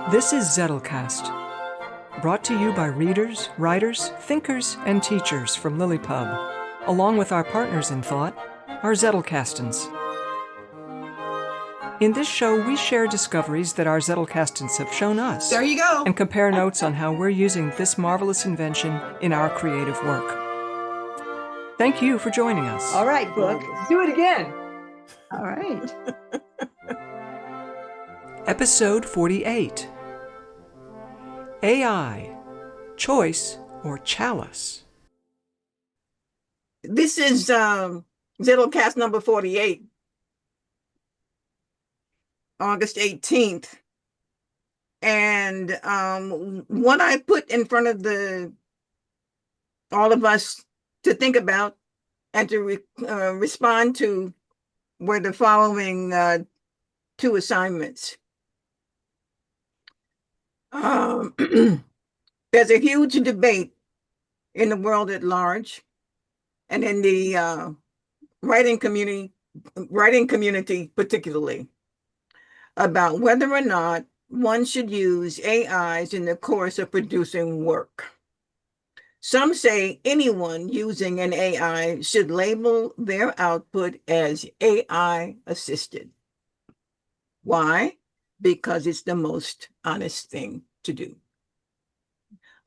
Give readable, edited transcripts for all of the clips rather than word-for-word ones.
This is Zettelcast, brought to you by readers, writers, thinkers, and teachers from LiLLiPub, along with our partners in thought, our Zettelcastans. In this show, we share discoveries that our Zettelcastans have shown us. There you go. And compare notes on how we're using this marvelous invention in our creative work. Thank you for joining us. All right, Brooke. Let's do it again. All right. Episode 48. AI, Choice or Chalice? This is Zettelcast number 48, August 18th. And what I put in front of all of us to think about and to respond to were the following two assignments. There's a huge debate in the world at large and in the writing community particularly, about whether or not one should use AIs in the course of producing work. Some say anyone using an AI should label their output as AI assisted. Why? Because it's the most honest thing to do.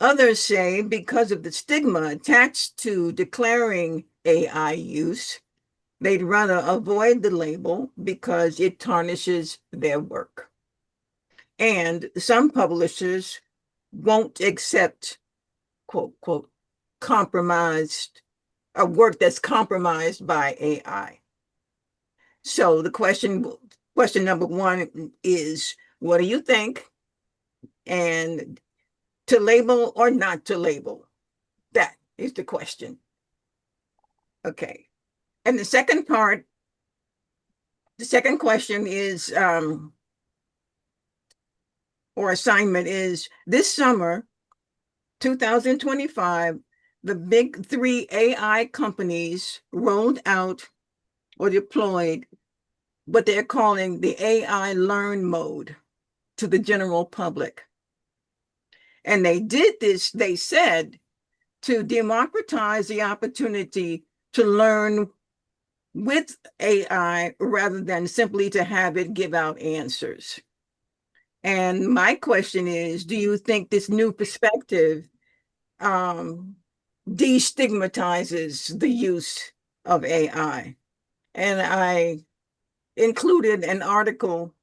Others say because of the stigma attached to declaring AI use, they'd rather avoid the label because it tarnishes their work. And some publishers won't accept, quote, quote, compromised, a work that's compromised by AI. So the question number one is, what do you think? And to label or not to label? That is the question. Okay. And the second question is, or assignment is, this summer, 2025, the big three AI companies rolled out or deployed what they're calling the AI Learn mode to the general public. And they did this, they said, to democratize the opportunity to learn with AI rather than simply to have it give out answers. And my question is, do you think this new perspective destigmatizes the use of AI? And I included an article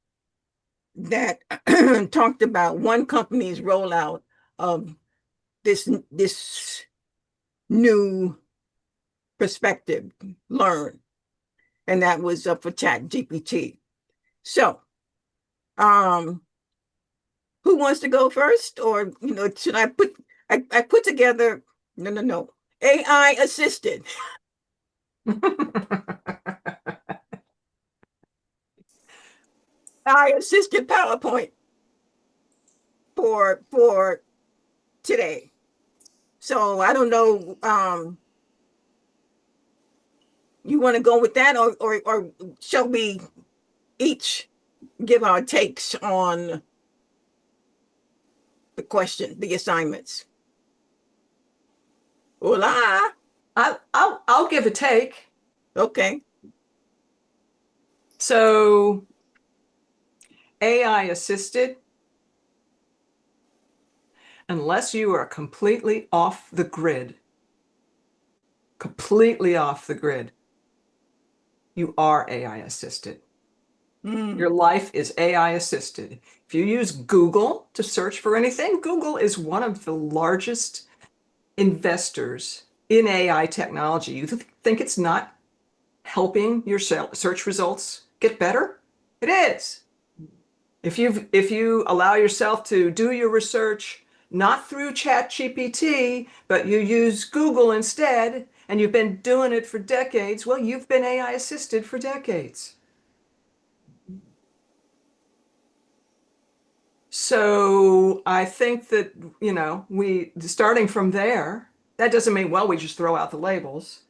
that talked about one company's rollout of this new perspective, Learn, and that was for ChatGPT. So, who wants to go first, or should I put? I put together no AI assisted. I assisted PowerPoint for today. So I don't know. You want to go with that, or shall we each give our takes on the assignments? Hola. I'll give a take. Okay. So AI assisted, unless you are completely off the grid, you are AI assisted. Your life is AI assisted. If you use Google to search for anything, Google is one of the largest investors in AI technology. You think it's not helping your search results get better? It is. If you allow yourself to do your research not through ChatGPT, but you use Google instead, and you've been doing it for decades, well, you've been AI assisted for decades. So I think that, starting from there, that doesn't mean, well, we just throw out the labels,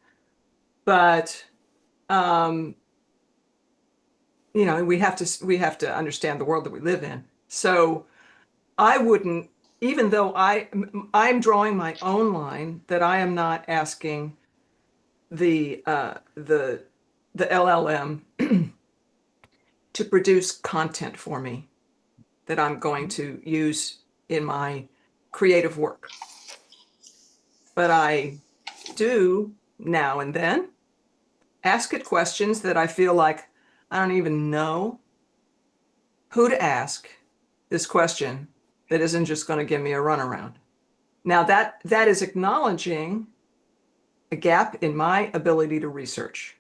but we have to understand the world that we live in. So I wouldn't, even though I'm drawing my own line that I am not asking the LLM to produce content for me that I'm going to use in my creative work. But I do now and then ask it questions that I feel like I don't even know who to ask this question that isn't just going to give me a runaround. Now that is acknowledging a gap in my ability to research.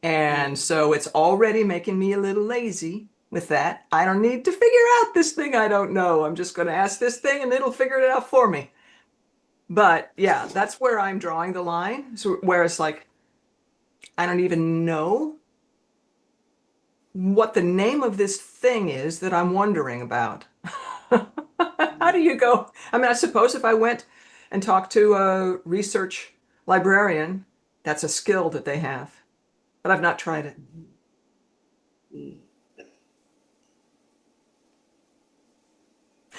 And so it's already making me a little lazy with that. I don't need to figure out this thing I don't know. I'm just going to ask this thing and it'll figure it out for me. But yeah, that's where I'm drawing the line. So where it's like, I don't even know what the name of this thing is that I'm wondering about. How do you go? I mean, I suppose if I went and talked to a research librarian, that's a skill that they have, but I've not tried it.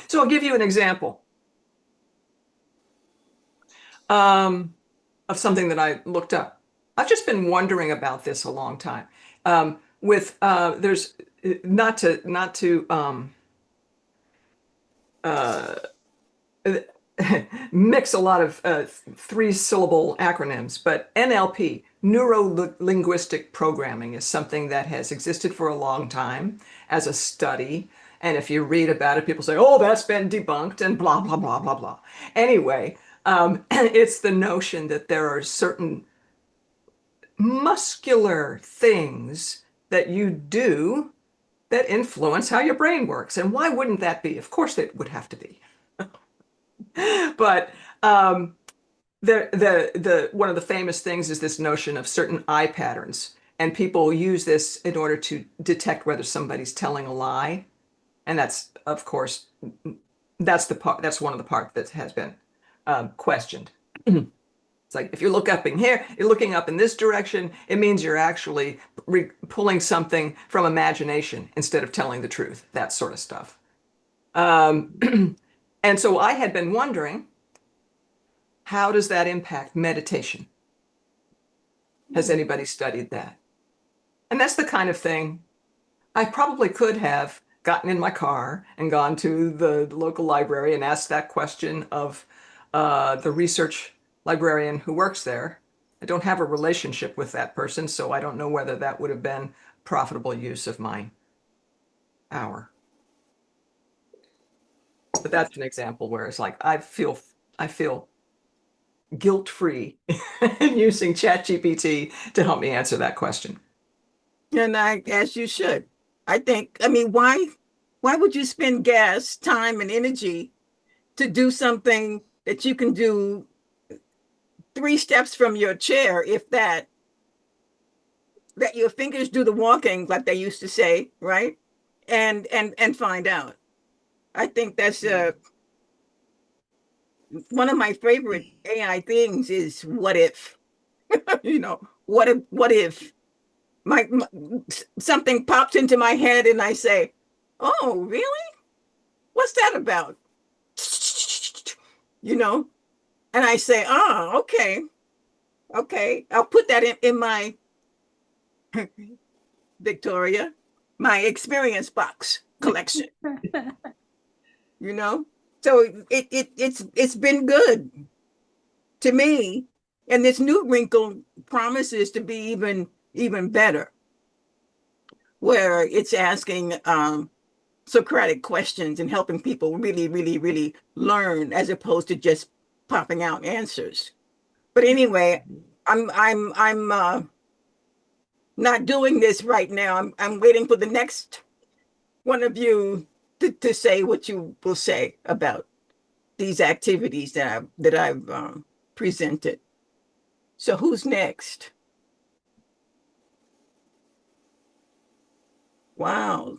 So I'll give you an example of something that I looked up. I've just been wondering about this a long time. There's not to mix a lot of three-syllable acronyms, but NLP, neuro-linguistic programming, is something that has existed for a long time as a study. And if you read about it, people say, oh, that's been debunked and blah, blah, blah, blah, blah. Anyway, it's the notion that there are certain muscular things that you do that influence how your brain works. And why wouldn't that be? Of course, it would have to be. But one of the famous things is this notion of certain eye patterns, and people use this in order to detect whether somebody's telling a lie. And that's, of course, that's one of the parts that has been questioned. It's like, if you're looking up in this direction, it means you're actually pulling something from imagination instead of telling the truth, that sort of stuff. And so I had been wondering, how does that impact meditation? Has anybody studied that? And that's the kind of thing I probably could have gotten in my car and gone to the local library and asked that question of the research librarian who works there. I don't have a relationship with that person, so I don't know whether that would have been profitable use of my hour. But that's an example where it's like I feel guilt-free using ChatGPT to help me answer that question. And as you should. I mean, why would you spend gas, time, and energy to do something that you can do 3 steps from your chair, if that your fingers do the walking, like they used to say, right? And find out. I think that's one of my favorite AI things is what if, what if my something pops into my head and I say, oh, really? What's that about? And I say, oh, okay. I'll put that in my Victoria, my experience box collection. So it's been good to me, and this new wrinkle promises to be even better, where it's asking Socratic questions and helping people really, really, really learn, as opposed to just popping out answers. But anyway, I'm not doing this right now. I'm waiting for the next one of you to say what you will say about these activities that I've presented. So who's next? Wow.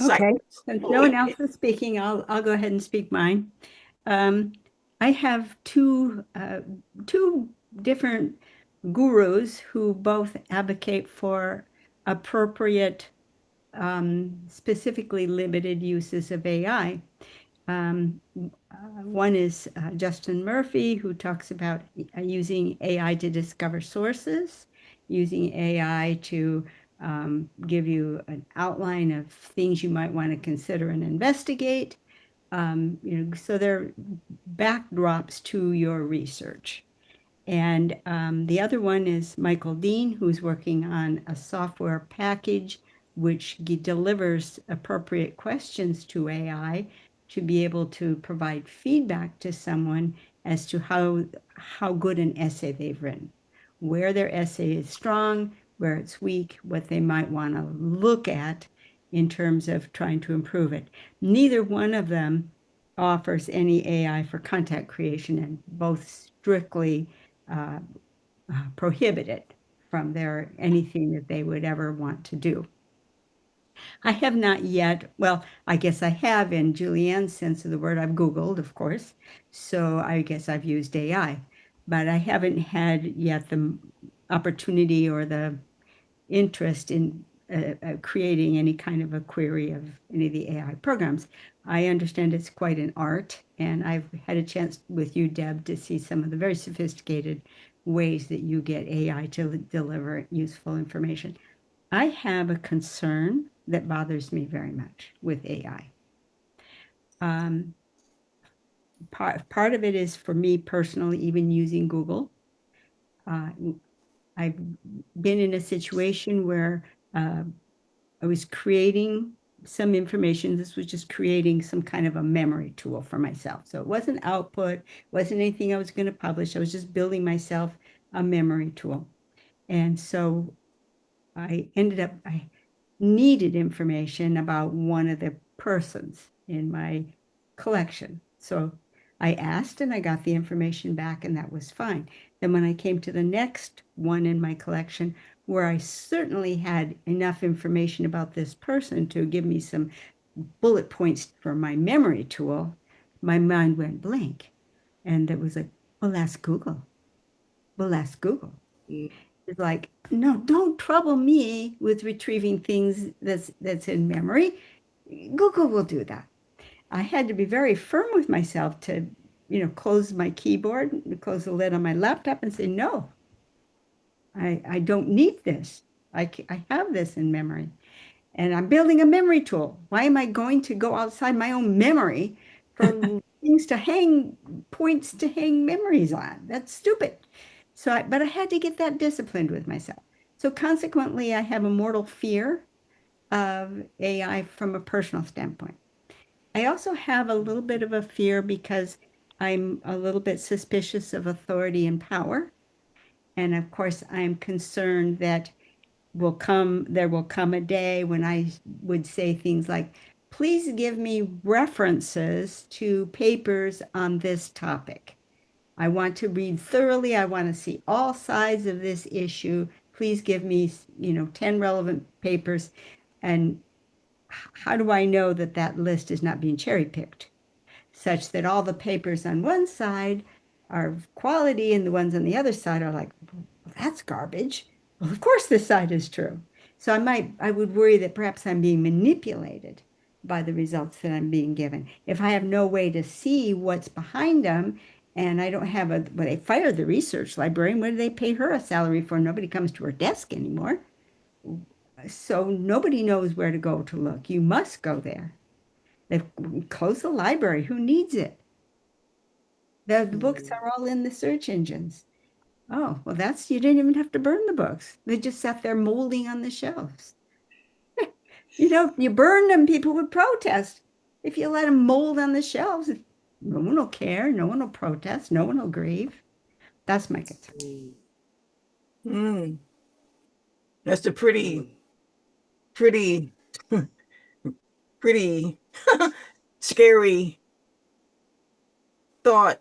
Okay, since no one else is speaking, I'll go ahead and speak mine. I have two different gurus who both advocate for appropriate specifically limited uses of AI. One is Justin Murphy, who talks about using AI to discover sources, using AI to give you an outline of things you might want to consider and investigate. So they're backdrops to your research. And the other one is Michael Dean, who's working on a software package which delivers appropriate questions to AI to be able to provide feedback to someone as to how good an essay they've written, where their essay is strong, where it's weak, what they might want to look at in terms of trying to improve it. Neither one of them offers any AI for content creation, and both strictly prohibited from anything that they would ever want to do. I have not yet, well, I guess I have in Julianne's sense of the word. I've Googled, of course, so I guess I've used AI, but I haven't had yet the opportunity or the interest in creating any kind of a query of any of the AI programs. I understand it's quite an art, and I've had a chance with you, Deb, to see some of the very sophisticated ways that you get AI to deliver useful information. I have a concern that bothers me very much with AI. Part of it is for me personally, even using Google. I've been in a situation where I was creating some information. This was just creating some kind of a memory tool for myself. So it wasn't output, wasn't anything I was going to publish. I was just building myself a memory tool. And so I needed information about one of the persons in my collection. So I asked and I got the information back, and that was fine. Then when I came to the next one in my collection, where I certainly had enough information about this person to give me some bullet points for my memory tool, my mind went blank. And it was like, well, ask Google. Well, ask Google. It's like, no, don't trouble me with retrieving things that's in memory. Google will do that. I had to be very firm with myself to, close my keyboard, close the lid on my laptop and say, no, I don't need this. I have this in memory. And I'm building a memory tool. Why am I going to go outside my own memory for things to hang, points to hang memories on? That's stupid. But I had to get that disciplined with myself. So consequently, I have a mortal fear of AI from a personal standpoint. I also have a little bit of a fear because I'm a little bit suspicious of authority and power. And of course, I'm concerned that there will come a day when I would say things like, please give me references to papers on this topic. I want to read thoroughly. I want to see all sides of this issue. Please give me, 10 relevant papers. And how do I know that that list is not being cherry picked, such that all the papers on one side are of quality and the ones on the other side are like, well, that's garbage. Well, of course this side is true. So I would worry that perhaps I'm being manipulated by the results that I'm being given. If I have no way to see what's behind them, and I don't have well, they fired the research librarian. What do they pay her a salary for? Nobody comes to her desk anymore. So nobody knows where to go to look. You must go there. They've closed the library. Who needs it? The books are all in the search engines. Oh, well, you didn't even have to burn the books. They just sat there molding on the shelves. You burn them, people would protest. If you let them mold on the shelves, no one will care. No one will protest. No one will grieve. That's my concern. That's a pretty scary thought.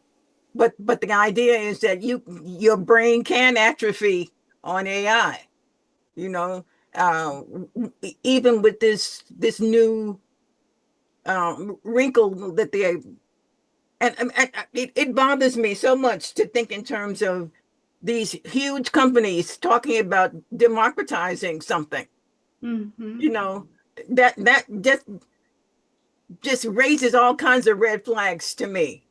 But the idea is that your brain can atrophy on AI. Even with this new wrinkle that and it bothers me so much to think in terms of these huge companies talking about democratizing something. that just raises all kinds of red flags to me.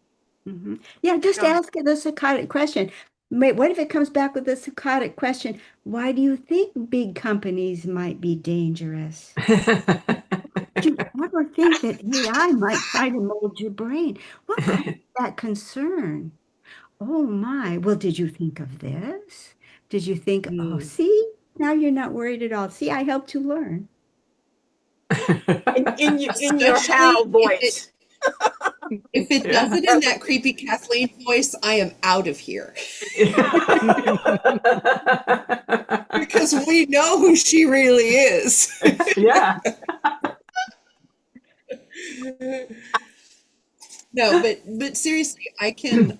Mm-hmm. Yeah, just ask it a psychotic question. What if it comes back with a psychotic question? Why do you think big companies might be dangerous? Do you ever think that AI might try to mold your brain? What caused that concern? Oh my. Well, did you think of this? Did you think, oh, see, now you're not worried at all. See, I helped you learn. In your HAL voice. If it does it in that creepy Kathleen voice, I am out of here. Because we know who she really is. Yeah. No, but seriously, I can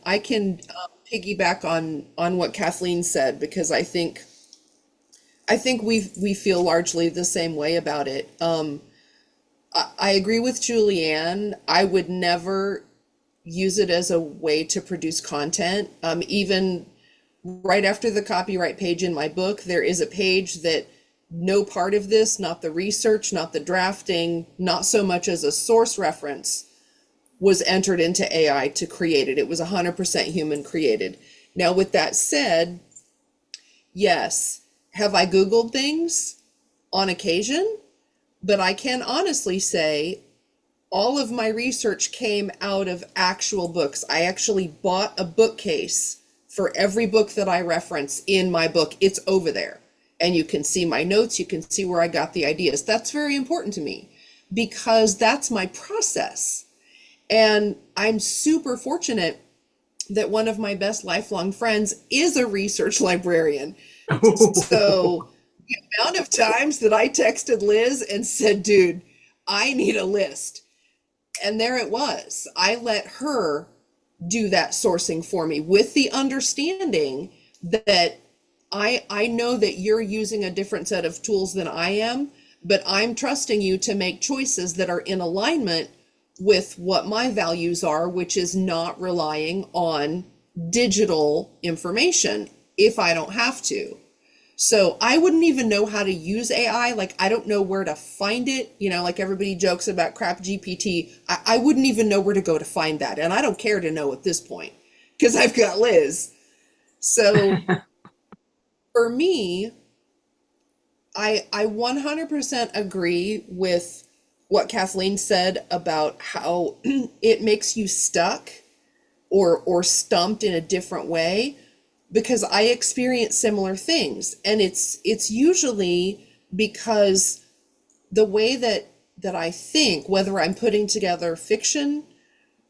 piggyback on what Kathleen said, because I think we feel largely the same way about it. I agree with Julianne. I would never use it as a way to produce content. Even right after the copyright page in my book, there is a page that no part of this, not the research, not the drafting, not so much as a source reference, was entered into AI to create it. It was 100% human created. Now, with that said, yes, have I Googled things on occasion? But I can honestly say all of my research came out of actual books. I actually bought a bookcase for every book that I reference in my book. It's over there. And you can see my notes. You can see where I got the ideas. That's very important to me because that's my process. And I'm super fortunate that one of my best lifelong friends is a research librarian. So the amount of times that I texted Liz and said, dude, I need a list. And there it was. I let her do that sourcing for me with the understanding that I know that you're using a different set of tools than I am, but I'm trusting you to make choices that are in alignment with what my values are, which is not relying on digital information if I don't have to. So I wouldn't even know how to use AI. Like, I don't know where to find it. You know, like everybody jokes about crap GPT. I wouldn't even know where to go to find that. And I don't care to know at this point because I've got Liz. So for me, I 100% agree with what Kathleen said about how it makes you stuck or stumped in a different way. Because I experience similar things, and it's usually because the way that I think, whether I'm putting together fiction,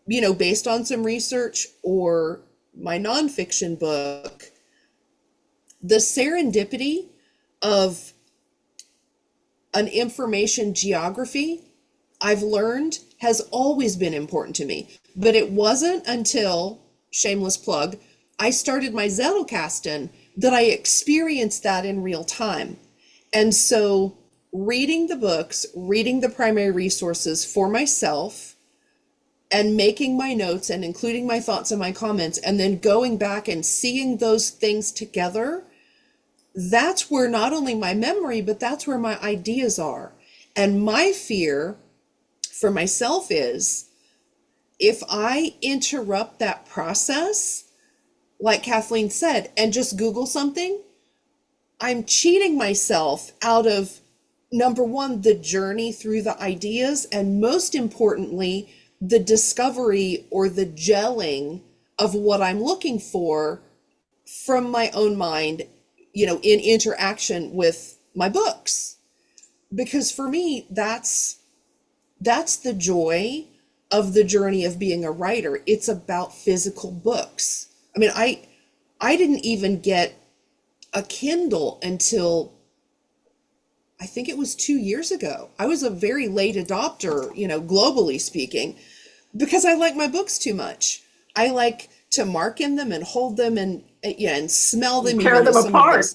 you know, based on some research, or my nonfiction book, the serendipity of an information geography, I've learned, has always been important to me. But it wasn't until, shameless plug, I started my Zettelcast that I experienced that in real time. And so reading the books, reading the primary resources for myself, and making my notes and including my thoughts and my comments, and then going back and seeing those things together, that's where not only my memory, but that's where my ideas are. And my fear for myself is if I interrupt that process, like Kathleen said, and just Google something, I'm cheating myself out of, number one, the journey through the ideas, and most importantly, the discovery or the gelling of what I'm looking for from my own mind, you know, in interaction with my books. Because for me, that's the joy of the journey of being a writer. It's about physical books. I mean, I didn't even get a Kindle until I think it was 2 years ago. I was a very late adopter, you know, globally speaking, because I like my books too much. I like to mark in them and hold them and smell them. Tear them apart.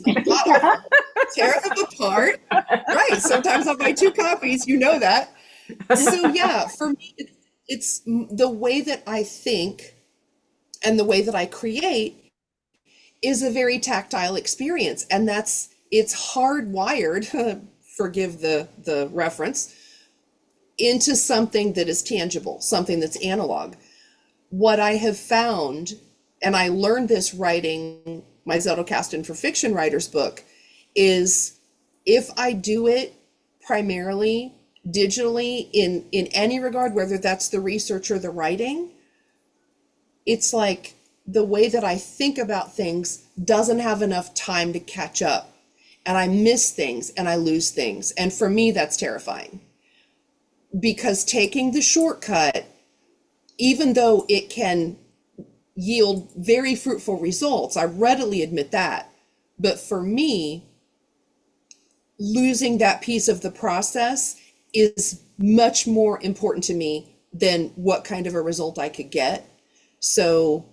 Tear them apart. Right. Sometimes I'll buy 2 copies. You know that. So yeah, for me, it's the way that I think and the way that I create is a very tactile experience. And it's hardwired forgive the reference, into something that is tangible, something that's analog. What I have found, and I learned this writing my Zettelcast and for Fiction Writers book, is if I do it primarily digitally in any regard, whether that's the research or the writing, it's like the way that I think about things doesn't have enough time to catch up, and I miss things and I lose things. And for me, that's terrifying, because taking the shortcut, even though it can yield very fruitful results, I readily admit that. But for me, losing that piece of the process is much more important to me than what kind of a result I could get. So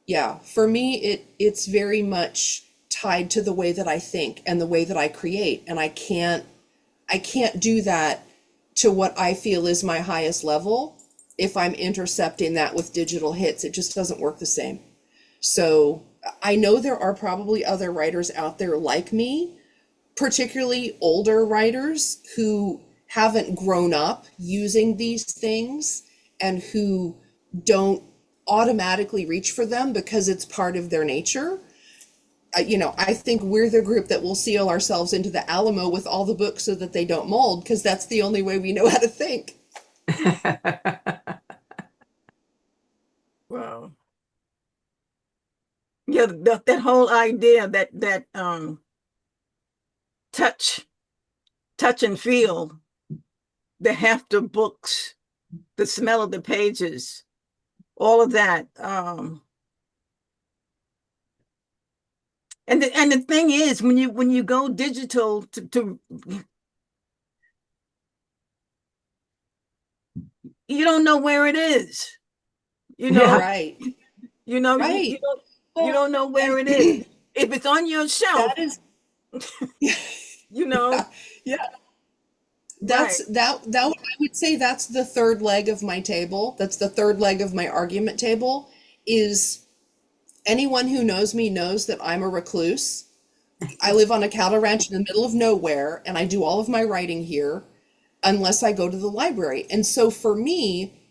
yeah, for me, it's very much tied to the way that I think and the way that I create. And I can't do that to what I feel is my highest level if I'm intercepting that with digital hits. It just doesn't work the same. So I know there are probably other writers out there like me, particularly older writers who haven't grown up using these things and who don't automatically reach for them because it's part of their nature. I think we're the group that will seal ourselves into the Alamo with all the books so that they don't mold, because that's the only way we know how to think. Wow. Yeah, that whole idea that touch and feel, the heft of books, the smell of the pages, all of that. And the thing is, when you go digital to you don't know where it is. Right. Right. You don't know where it is. If it's on your shelf, That is, yeah. That's that I would say that's the third leg of my table. That's the third leg of my argument table. Is anyone who knows me knows that I'm a recluse. I live on a cattle ranch in the middle of nowhere, and I do all of my writing here unless I go to the library. And so for me,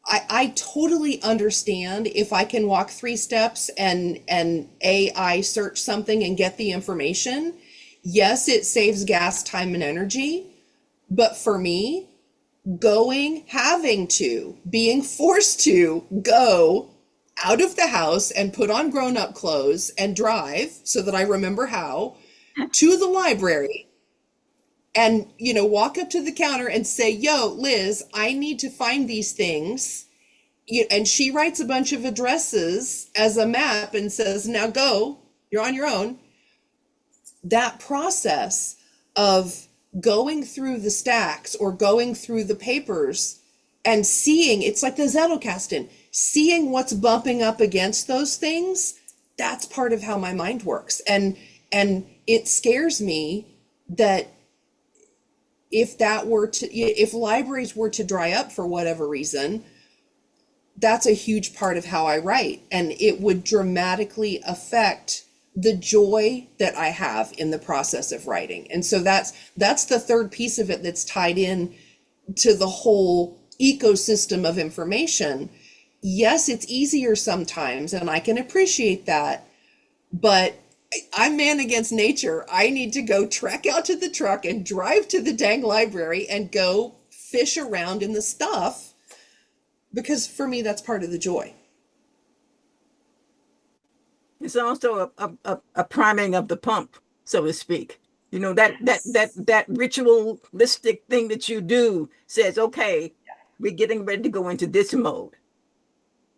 I totally understand if I can walk 3 steps and AI search something and get the information. Yes, it saves gas, time, and energy. But for me, being forced to go out of the house and put on grown-up clothes and drive, so that I remember how, to the library and, walk up to the counter and say, yo, Liz, I need to find these things. And she writes a bunch of addresses as a map and says, now go, you're on your own. That process of going through the stacks or going through the papers and seeing, it's like the Zettelcast, seeing what's bumping up against those things, that's part of how my mind works. And it scares me that if libraries were to dry up for whatever reason, that's a huge part of how I write, and it would dramatically affect the joy that I have in the process of writing. And so that's the third piece of it that's tied in to the whole ecosystem of information. Yes, it's easier sometimes, and I can appreciate that, but I'm man against nature. I need to go trek out to the truck and drive to the dang library and go fish around in the stuff, because for me, that's part of the joy. It's also a priming of the pump, so to speak. That ritualistic thing that you do says, okay, we're getting ready to go into this mode.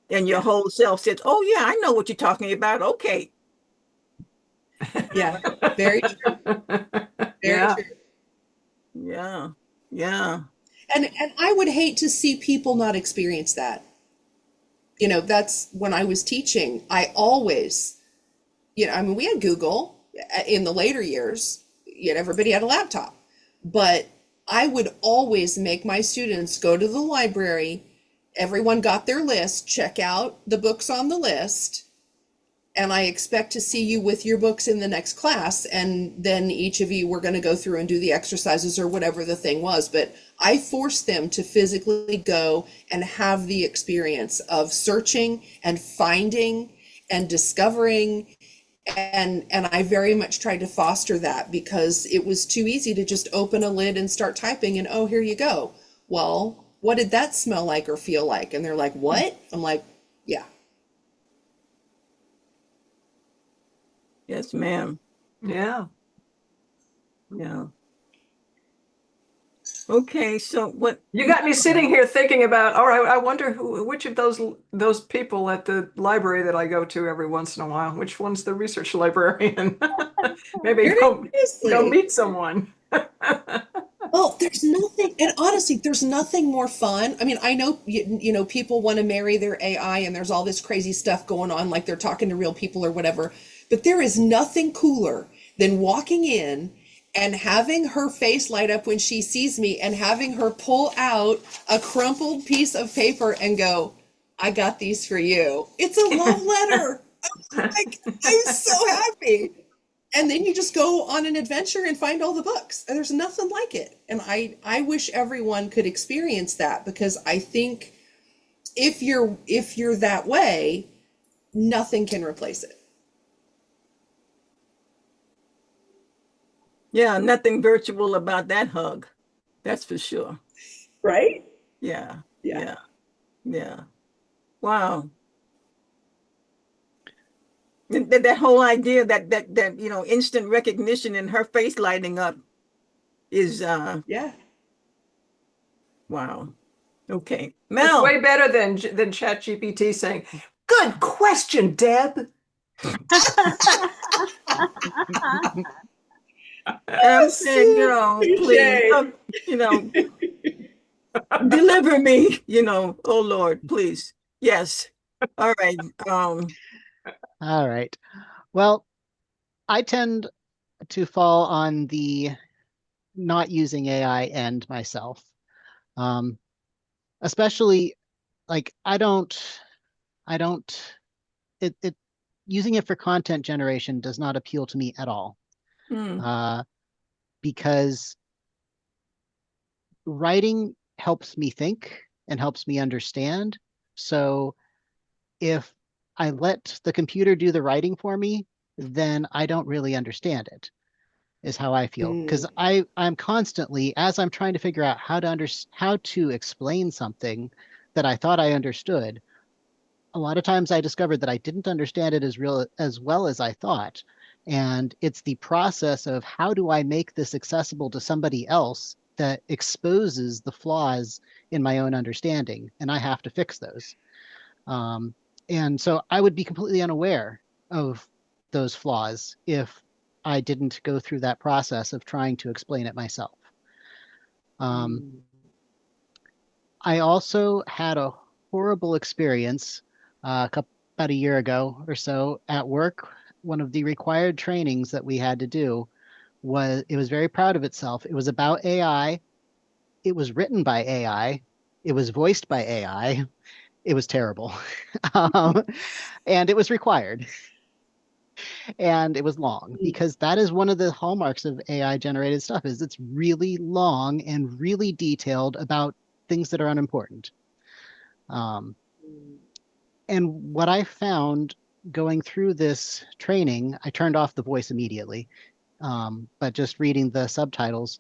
And your whole self says, oh yeah, I know what you're talking about. Okay. Yeah, very true. Very true. Yeah. Yeah. And I would hate to see people not experience that. That's when I was teaching, I always, we had Google in the later years, everybody had a laptop, but I would always make my students go to the library. Everyone got their list, check out the books on the list, and I expect to see you with your books in the next class. And then each of you were going to go through and do the exercises or whatever the thing was. But I forced them to physically go and have the experience of searching and finding and discovering. And I very much tried to foster that, because it was too easy to just open a lid and start typing and, oh, here you go. Well, what did that smell like or feel like? And they're like, what? I'm like, yeah. Yes, ma'am. Yeah. Yeah. Okay, so what? You got me sitting here thinking about, all right, I wonder which of those people at the library that I go to every once in a while, which one's the research librarian? Maybe go Seriously. meet someone. Well, there's nothing, and honestly, there's nothing more fun. I mean, I know, you know, people want to marry their AI and there's all this crazy stuff going on, like they're talking to real people or whatever, but there is nothing cooler than walking in and having her face light up when she sees me and having her pull out a crumpled piece of paper and go, I got these for you. It's a love letter. Like, I'm so happy. And then you just go on an adventure and find all the books. And there's nothing like it. And I wish everyone could experience that, because I think if you're that way, nothing can replace it. Yeah, nothing virtual about that hug. That's for sure. Right? Yeah. Yeah. Yeah. Yeah. Wow. And that whole idea that you know, instant recognition and her face lighting up is Yeah. wow. Okay. It's Mel. way better than ChatGPT saying, "Good question, Deb." I'm saying, you know, please, you know, deliver me, you know, oh Lord, please. Yes. All right. All right. Well, I tend to fall on the not using AI end myself. Especially like it using it for content generation does not appeal to me at all. Because writing helps me think and helps me understand. So if I let the computer do the writing for me, then I don't really understand it, is how I feel. Because I'm constantly, as I'm trying to figure out how to explain something that I thought I understood, a lot of times I discovered that I didn't understand it as well as I thought. And it's the process of how do I make this accessible to somebody else that exposes the flaws in my own understanding, and I have to fix those. And so I would be completely unaware of those flaws if I didn't go through that process of trying to explain it myself. I also had a horrible experience about a year ago or so at work. One of the required trainings that we had to do it was very proud of itself. It was about AI. It was written by AI. It was voiced by AI. It was terrible. And it was required. And it was long, because that is one of the hallmarks of AI generated stuff, is it's really long and really detailed about things that are unimportant. And what I found going through this training, I turned off the voice immediately, but just reading the subtitles,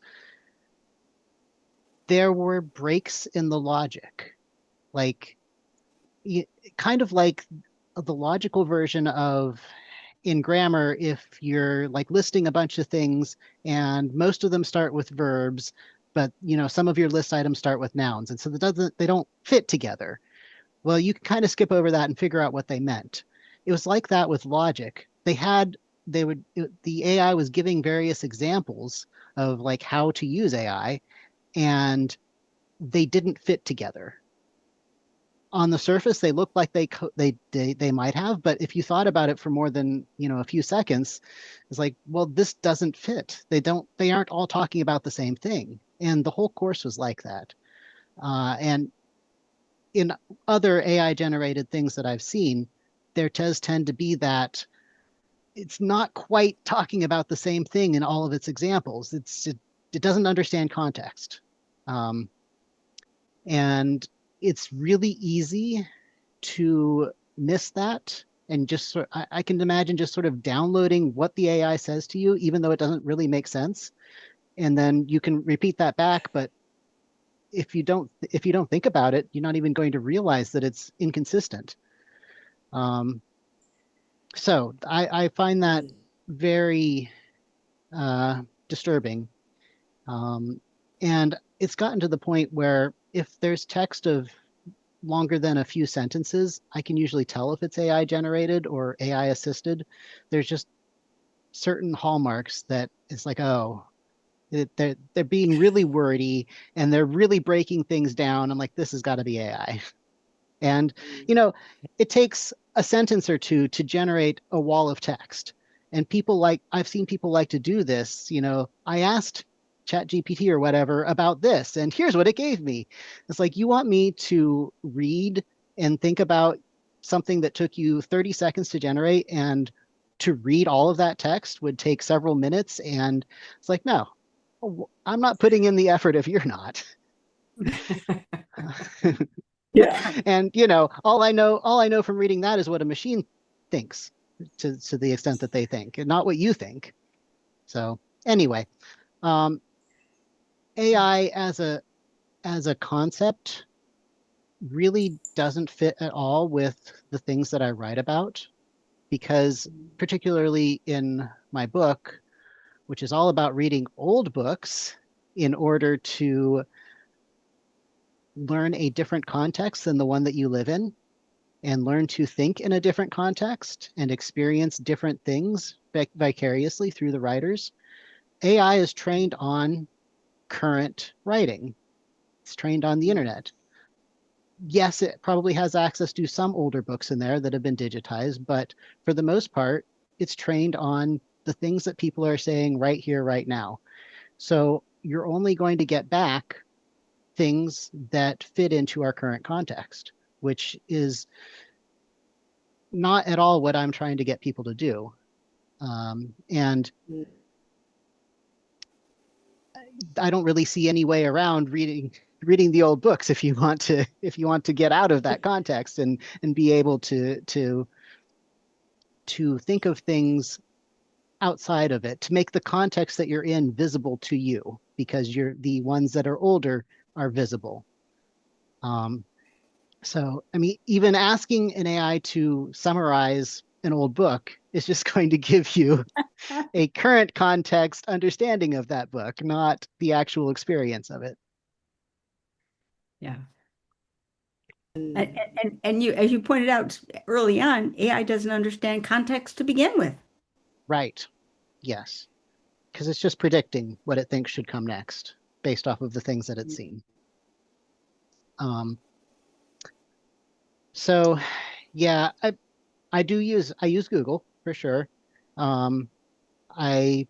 there were breaks in the logic, like kind of like the logical version of in grammar, if you're like listing a bunch of things and most of them start with verbs, but you know, some of your list items start with nouns, and so they don't fit together. Well, you can kind of skip over that and figure out what they meant. It was like that with logic. The AI was giving various examples of like how to use AI, and they didn't fit together. On the surface, they looked like they might have, but if you thought about it for more than, you know, a few seconds, it's like, well, this doesn't fit. They aren't all talking about the same thing. And the whole course was like that. And in other AI generated things that I've seen, there does tend to be that it's not quite talking about the same thing in all of its examples. It doesn't understand context. And it's really easy to miss that. And just I can imagine just sort of downloading what the AI says to you, even though it doesn't really make sense. And then you can repeat that back, but if you don't think about it, you're not even going to realize that it's inconsistent. So I find that very disturbing. And it's gotten to the point where if there's text of longer than a few sentences, I can usually tell if it's AI generated or AI assisted. There's just certain hallmarks that it's like, oh, they're being really wordy and they're really breaking things down. I'm like, this has got to be AI. And, it takes a sentence or two to generate a wall of text. And I've seen people like to do this. I asked ChatGPT or whatever about this, and here's what it gave me. It's like, you want me to read and think about something that took you 30 seconds to generate, and to read all of that text would take several minutes. And it's like, no, I'm not putting in the effort if you're not. Yeah. And all I know from reading that is what a machine thinks, to the extent that they think, and not what you think. So anyway, AI as a concept really doesn't fit at all with the things that I write about, because particularly in my book, which is all about reading old books in order to learn a different context than the one that you live in, and learn to think in a different context and experience different things vicariously through the writers. AI is trained on current writing. It's trained on the internet. Yes, it probably has access to some older books in there that have been digitized, but for the most part, it's trained on the things that people are saying right here, right now. So you're only going to get back things that fit into our current context, which is not at all what I'm trying to get people to do. And I don't really see any way around reading the old books if you want to get out of that context and be able to think of things outside of it, to make the context that you're in visible to you, because the ones that are older are visible. So, I mean, even asking an AI to summarize an old book is just going to give you a current context understanding of that book, not the actual experience of it. Yeah. And you, as you pointed out early on, AI doesn't understand context to begin with. Right. Yes. Because it's just predicting what it thinks should come next based off of the things that it's seen. So yeah, I use Google for sure. I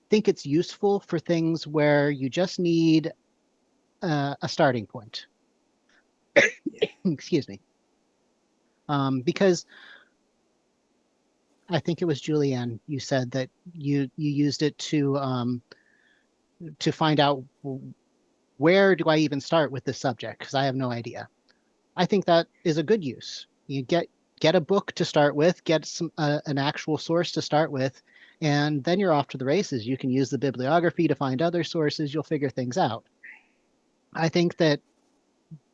think it's useful for things where you just need a starting point. Excuse me. Because I think it was Julianne, you said that you used it to find out, where do I even start with this subject, because I have no idea. I think that is a good use. You get a book to start with, get an actual source to start with, and then you're off to the races. You can use the bibliography to find other sources. You'll figure things out. I think that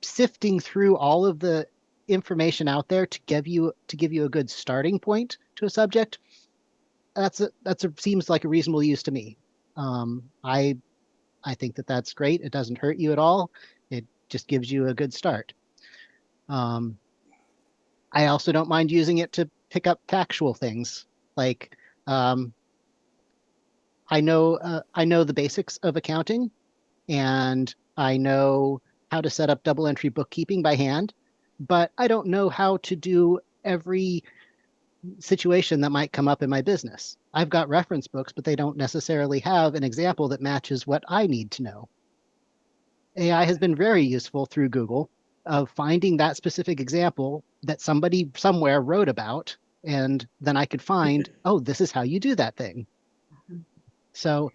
sifting through all of the information out there to give you a good starting point to a subject, seems like a reasonable use to me. I think that that's great. It doesn't hurt you at all. It just gives you a good start. I also don't mind using it to pick up factual things. Like, I know the basics of accounting, and I know how to set up double entry bookkeeping by hand, but I don't know how to do every situation that might come up in my business. I've got reference books, but they don't necessarily have an example that matches what I need to know. AI has been very useful through Google of finding that specific example that somebody somewhere wrote about and then I could find, oh, this is how you do that thing. So,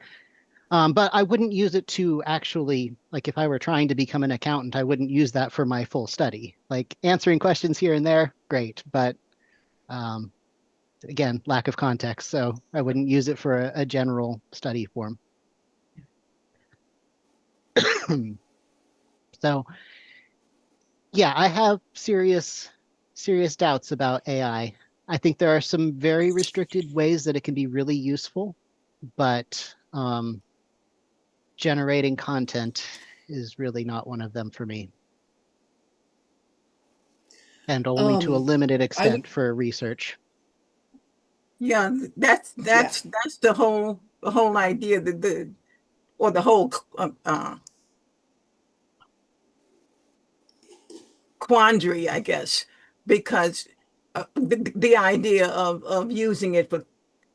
but I wouldn't use it to actually, like if I were trying to become an accountant, I wouldn't use that for my full study. Like answering questions here and there, great, but um, again, lack of context. So I wouldn't use it for a general study form. So yeah, I have serious doubts about AI. I think there are some very restricted ways that it can be really useful, but generating content is really not one of them for me, and only to a limited I extent would, for research. Yeah, that's yeah. that's the whole idea, the whole quandary, I guess, because the idea of using it for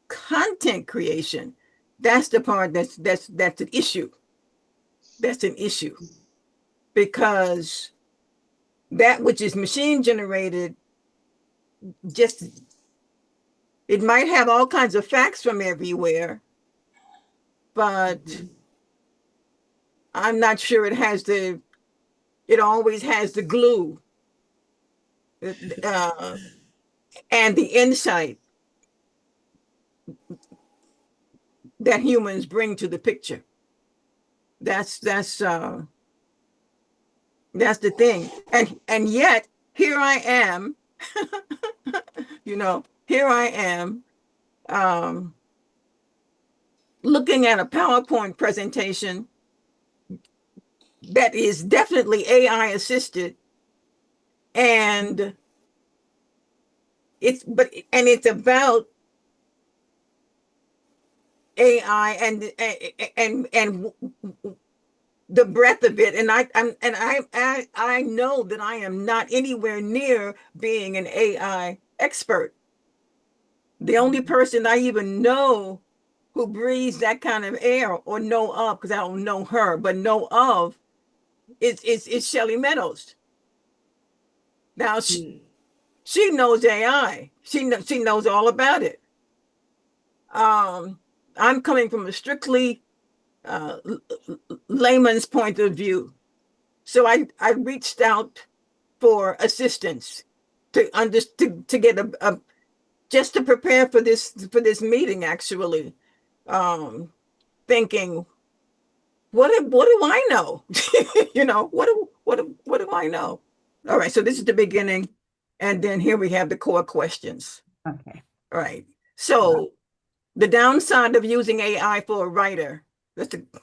content creation, that's the part that's an issue. That's an issue because that which is machine generated, just it might have all kinds of facts from everywhere, but I'm not sure it always has the glue uh, and the insight that humans bring to the picture. That's that's the thing. And yet here I am, here I am um, looking at a PowerPoint presentation that is definitely AI assisted, and it's about AI and the breadth of it. And I know that I am not anywhere near being an AI expert. The only person I even know who breathes that kind of air, or know of, because I don't know her, but know of, is Shelley Meadows. Now she knows AI. She knows all about it. Um, I'm coming from a strictly layman's point of view. So I reached out for assistance to get a just to prepare for this meeting, actually. Um, Thinking, what do I know? What do I know? All right, so this is the beginning, and then here we have the core questions. Okay. All right. So the downside of using AI for a writer.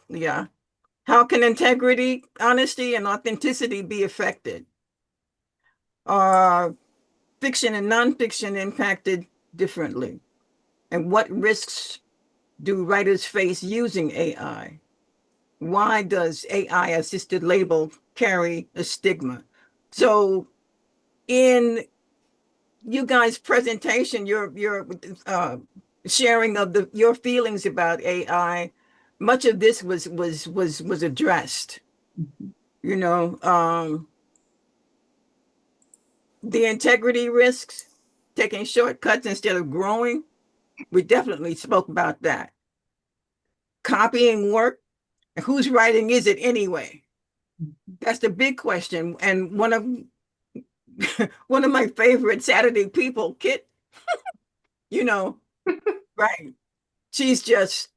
Yeah. How can integrity, honesty, and authenticity be affected? Are fiction and nonfiction impacted differently? And what risks do writers face using AI? Why does AI assisted label carry a stigma? So in you guys' presentation, your sharing of your feelings about AI, much of this was addressed. Mhm. You know, the integrity risks, taking shortcuts instead of growing. We definitely spoke about that. Copying work, whose writing is it anyway? That's the big question. And one of my favorite Saturday people, Kit, you know, right? She's just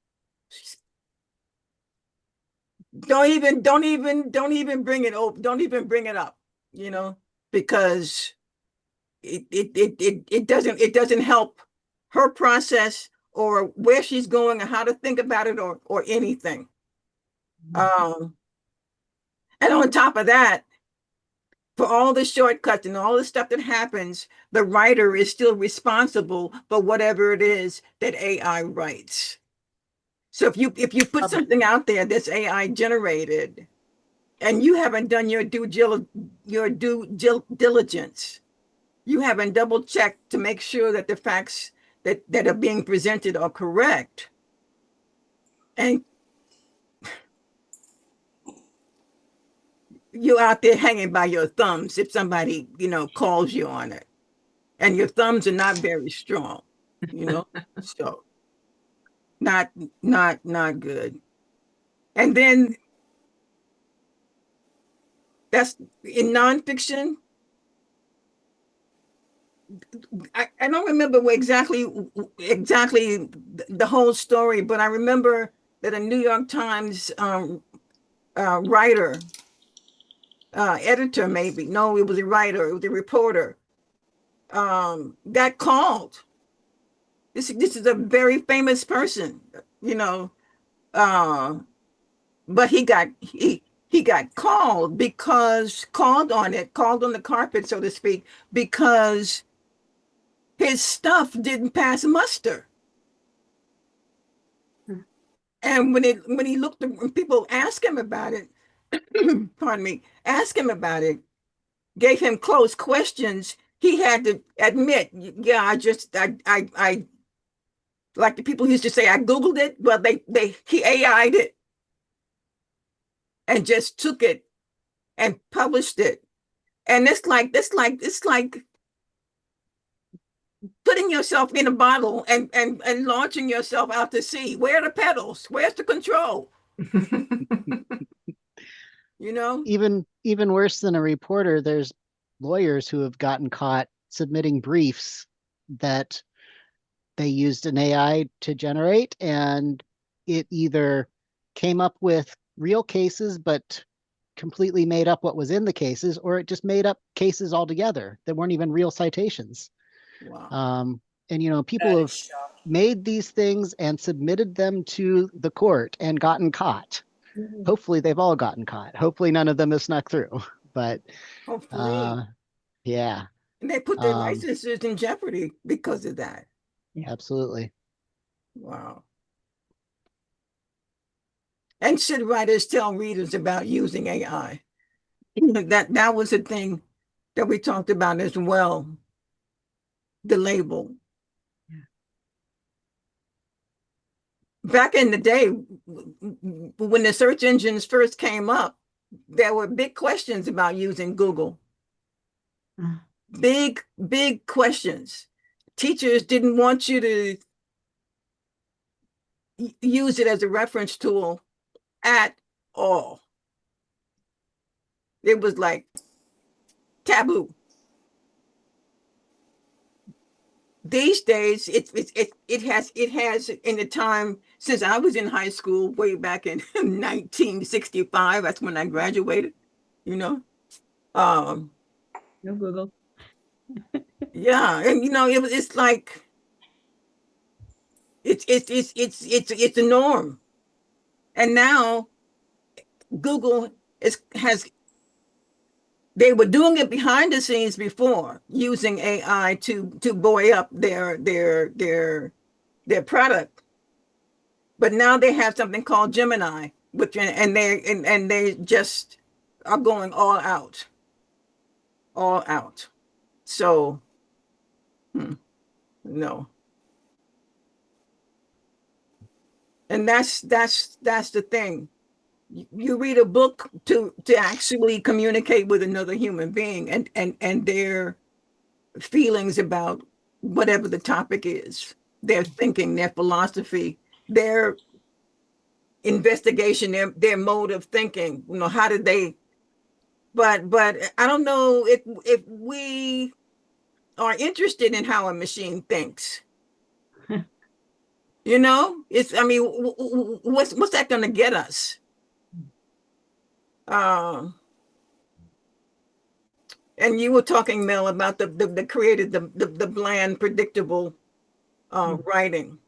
don't even bring it up. Don't even bring it up, you know, because it doesn't help her process or where she's going or how to think about it or anything. Um, and on top of that, for all the shortcuts and all the stuff that happens, the writer is still responsible for whatever it is that AI writes. So if you put something out there that's AI generated and you haven't done your due diligence, you haven't double checked to make sure that the facts that are being presented are correct, and you out there hanging by your thumbs if somebody calls you on it. and your thumbs are not very strong, you know, so not good. And then that's in nonfiction. I don't remember exactly the whole story, but I remember that a New York Times writer, editor, maybe. No, it was a writer, it was a reporter, got called. This is a very famous person, you know, but he got called called on the carpet, so to speak, because his stuff didn't pass muster. And when people asked him about it, pardon me, asked him about it, gave him close questions, he had to admit, yeah, I like the people used to say, I Googled it, but he AI'd it and just took it and published it. And it's like putting yourself in a bottle and launching yourself out to sea. Where are the pedals? Where's the control? You know? Even worse than a reporter, there's lawyers who have gotten caught submitting briefs that they used an AI to generate, and it either came up with real cases but completely made up what was in the cases, or it just made up cases altogether that weren't even real citations. Wow. And, you know, people have made these things and submitted them to the court and gotten caught. Mhm. Hopefully they've all gotten caught. Hopefully none of them have snuck through. But Hopefully. yeah. And they put their licenses in jeopardy because of that. Absolutely. Wow. And should writers tell readers about using AI? That was a thing that we talked about as well. The label. Back in the day, when the search engines first came up, there were big questions about using Google. Big questions. Teachers didn't want you to use it as a reference tool at all. It was like taboo. These days, it has in the time since I was in high school, way back in 1965. That's when I graduated. You know, No Google. yeah, and you know, it's like it's the norm. And now Google has they were doing it behind the scenes before, using AI to buoy up their product. But now they have something called Gemini, which and they just are going all out. All out. So no. And that's the thing. You read a book to actually communicate with another human being and their feelings about whatever the topic is, their thinking, their philosophy, their investigation, their mode of thinking. You know, how did they? But I don't know if we are interested in how a machine thinks. You know, it's. I mean, what's that going to get us? And you were talking, Mel, about the created the bland, predictable writing,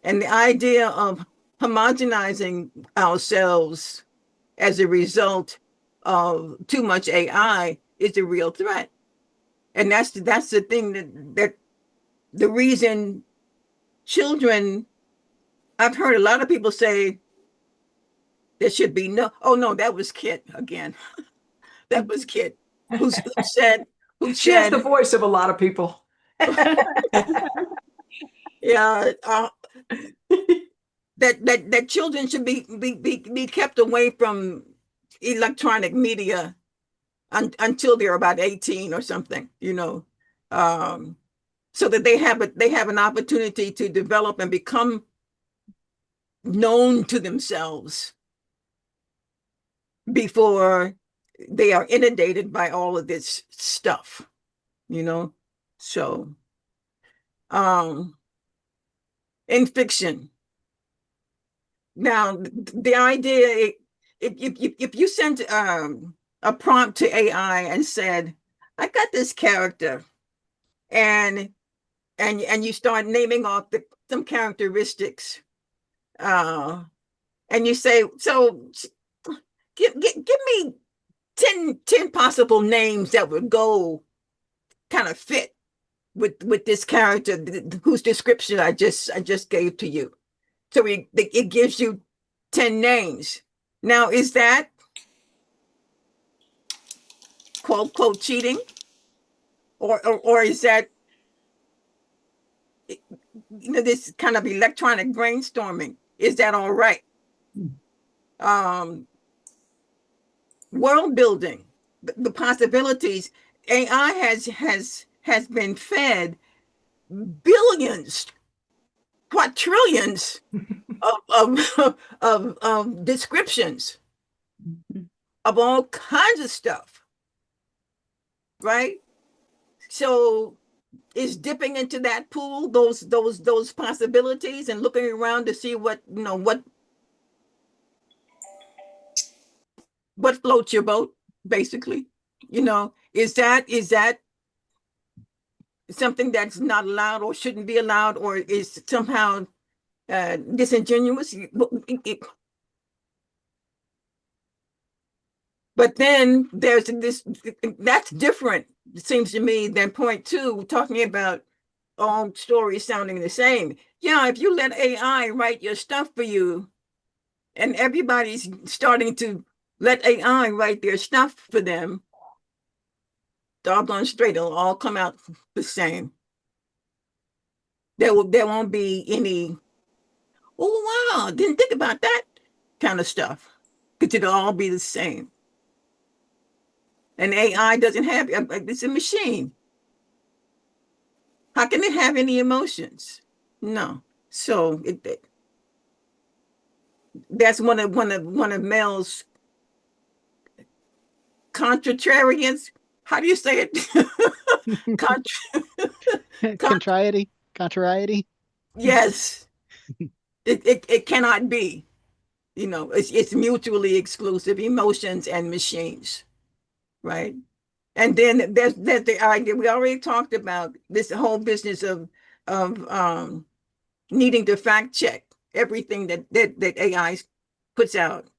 and the idea of homogenizing ourselves as a result of too much AI is a real threat. And that's the thing that the reason children. I've heard a lot of people say there should be no. Oh no, that was Kit again. That was Kit who said She has the voice of a lot of people. Yeah, that children should be kept away from electronic media until they're about 18 or something, so that they have an opportunity to develop and become known to themselves before they are inundated by all of this stuff, So, in fiction, now the idea, if you sent a prompt to AI and said, "I got this character," and you start naming off some characteristics, and you say, "So give me 10 possible names that would go kind of fit with this character whose description I just gave to you." So it gives you 10 names. Now, is that quote cheating, or is that this kind of electronic brainstorming? Is that all right? World building, the possibilities. AI has been fed billions, quadrillions of descriptions of all kinds of stuff, right? So is dipping into that pool, those possibilities, and looking around to see what floats your boat, basically, is that something that's not allowed or shouldn't be allowed, or is somehow disingenuous? But then there's this, that's different, it seems to me, than point two, talking about all stories sounding the same. Yeah, if you let AI write your stuff for you, and everybody's starting to let AI write their stuff for them, doggone straight, it'll all come out the same. There won't be any, "Oh wow, didn't think about that," kind of stuff, because it'll all be the same. And AI doesn't have, it's a machine. How can it have any emotions? No. So that's one of Mel's contrarians. How do you say it? Contrariety. Yes. It cannot be. It's mutually exclusive, emotions and machines, right? And then there's the idea we already talked about, this whole business of needing to fact check everything that AI puts out,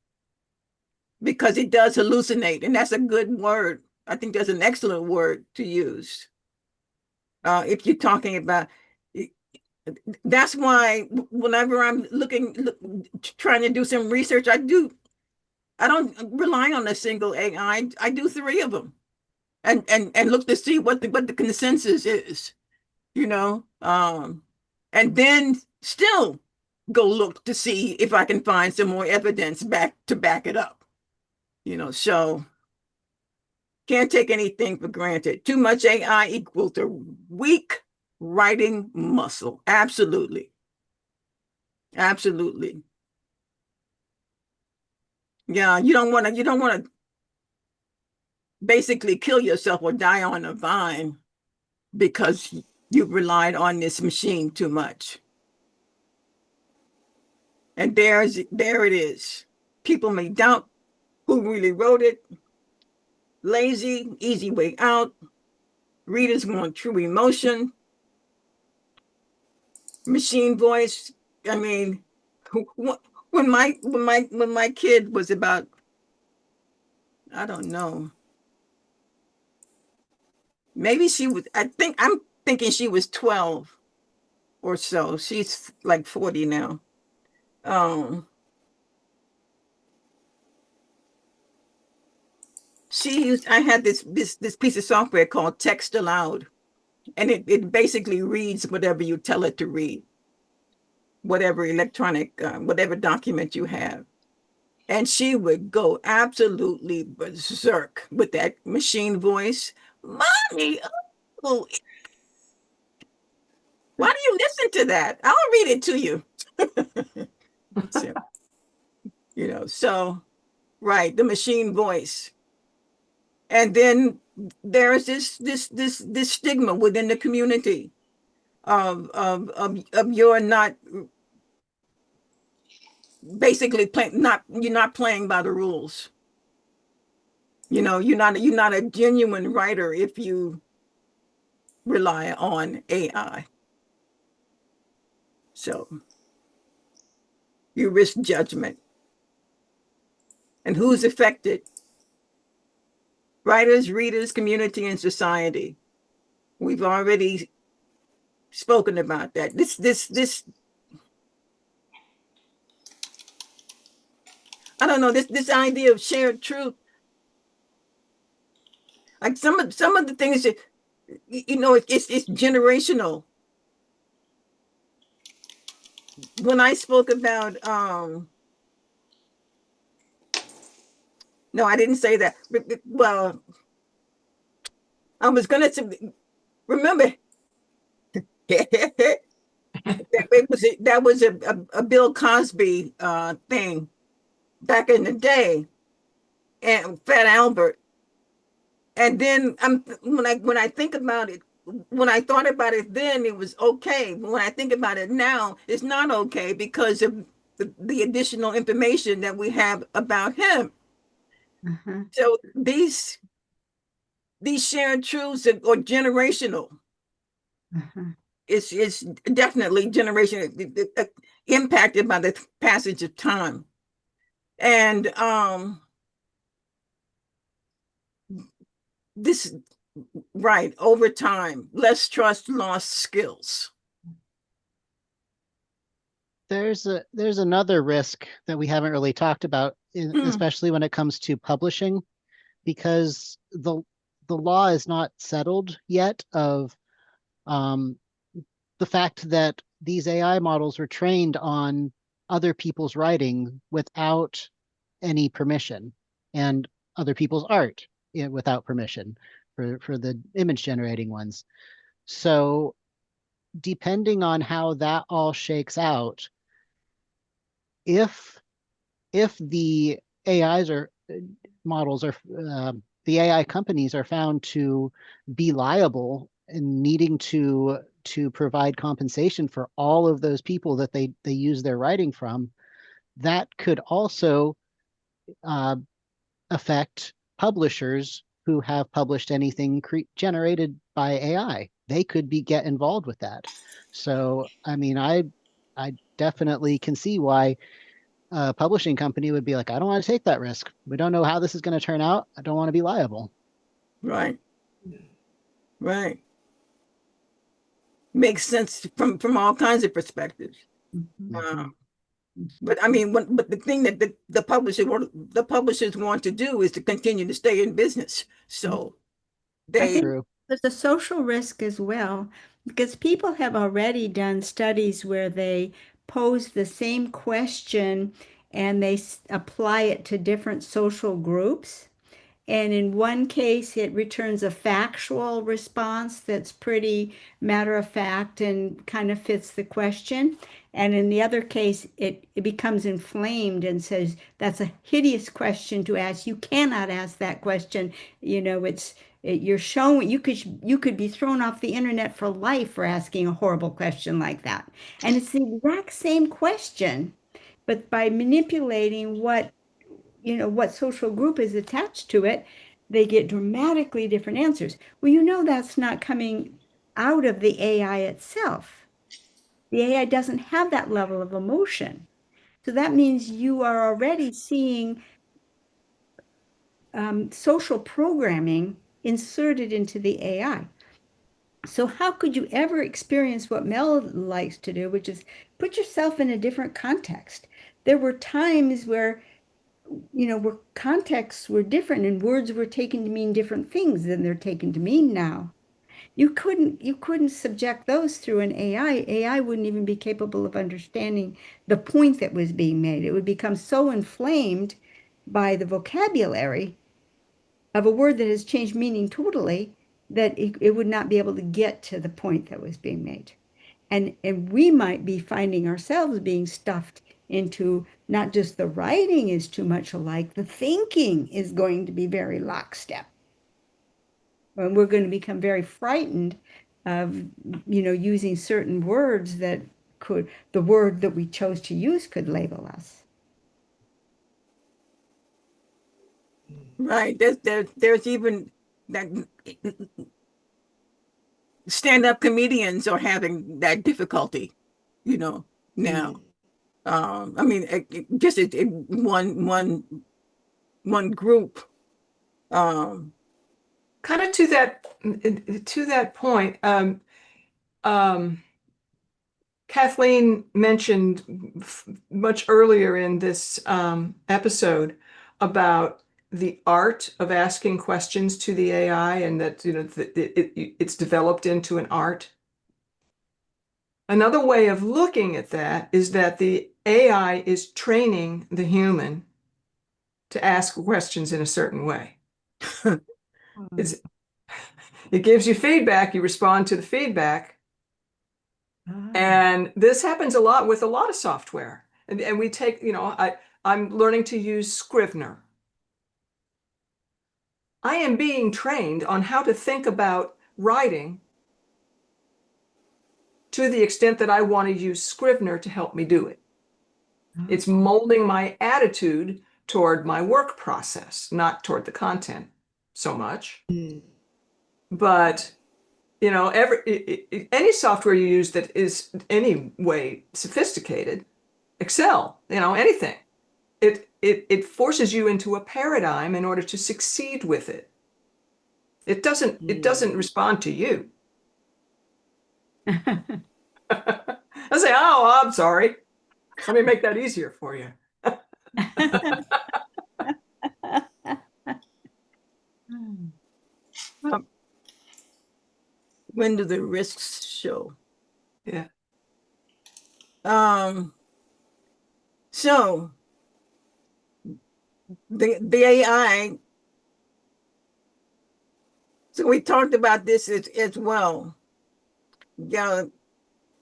because it does hallucinate, and that's a good word. I think that's an excellent word to use. If you're talking about, that's why whenever I'm trying to do some research, I don't rely on a single AI. I do 3 of them, and look to see what the consensus is, and then still go look to see if I can find some more evidence to back it up, so can't take anything for granted. Too much AI equal to weak writing muscle. Absolutely. Absolutely. Yeah, you don't want to basically kill yourself or die on a vine because you've relied on this machine too much. And there it is. People may doubt who really wrote it. Lazy, easy way out. Readers want true emotion. Machine voice. I mean, when my kid was about, I don't know, maybe I'm thinking she was 12 or so. She's like 40 now. I had this piece of software called Text Aloud, and it basically reads whatever you tell it to read, whatever electronic, whatever document you have. And she would go absolutely berserk with that machine voice. Mommy, oh, why do you listen to that? I'll read it to you. So, so right, the machine voice. And then there's this stigma within the community of you're not basically playing, not you're not playing by the rules. You're not a genuine writer if you rely on AI. So you risk judgment. And who's affected? Writers, readers, community, and society. We've already spoken about that. This I don't know, this idea of shared truth. Like some of the things that it's generational. When I spoke about no, I didn't say that. Well, I was gonna remember that was a Bill Cosby thing back in the day, and Fat Albert. And then when I think about it, when I thought about it then, it was okay. But when I think about it now, it's not okay because of the additional information that we have about him. So these shared truths are generational. It's definitely generational, impacted by the passage of time. And this, right, over time, less trust, lost skills. There's another risk that we haven't really talked about, especially when it comes to publishing, because the law is not settled yet of the fact that these AI models were trained on other people's writing without any permission, and other people's art without permission for the image generating ones. So depending on how that all shakes out, if the AIs are models are the AI companies are found to be liable and needing to provide compensation for all of those people that they use their writing from, that could also affect publishers who have published anything generated by AI. They could get involved with that. So, I mean, I definitely can see why a publishing company would be like, I don't want to take that risk. We don't know how this is going to turn out. I don't want to be liable. Right. Right. Makes sense from all kinds of perspectives. But I mean, but the thing that the publishers want to do is to continue to stay in business. So they there's a social risk as well, because people have already done studies where they pose the same question and they apply it to different social groups. And in one case, it returns a factual response that's pretty matter of fact and kind of fits the question. And in the other case, it becomes inflamed and says, that's a hideous question to ask. You cannot ask that question. You're showing you could be thrown off the internet for life for asking a horrible question like that. And it's the exact same question, but by manipulating what social group is attached to it, they get dramatically different answers. Well, that's not coming out of the AI itself. The AI doesn't have that level of emotion. So that means you are already seeing social programming inserted into the AI. So how could you ever experience what Mel likes to do, which is put yourself in a different context? There were times where where contexts were different and words were taken to mean different things than they're taken to mean now. You couldn't subject those through an AI. AI wouldn't even be capable of understanding the point that was being made. It would become so inflamed by the vocabulary of a word that has changed meaning totally that it would not be able to get to the point that was being made. And we might be finding ourselves being stuffed into not just the writing is too much alike, the thinking is going to be very lockstep. And we're going to become very frightened of, using certain words that the word that we chose to use could label us. Right. There's even that stand-up comedians are having that difficulty, now. I mean, just one group. Kind of to that point, Kathleen mentioned much earlier in this episode about the art of asking questions to the AI, and that it's developed into an art. Another way of looking at that is that the AI is training the human to ask questions in a certain way. It gives you feedback, you respond to the feedback. And this happens a lot with a lot of software. And we take, I'm learning to use Scrivener. I am being trained on how to think about writing to the extent that I want to use Scrivener to help me do it. It's molding my attitude toward my work process, not toward the content so much. But any software you use that is any way sophisticated, Excel, anything, it forces you into a paradigm in order to succeed with it. It doesn't respond to you. I say, oh, I'm sorry. Let me make that easier for you. When do the risks show? Yeah. So the AI. So we talked about this as well.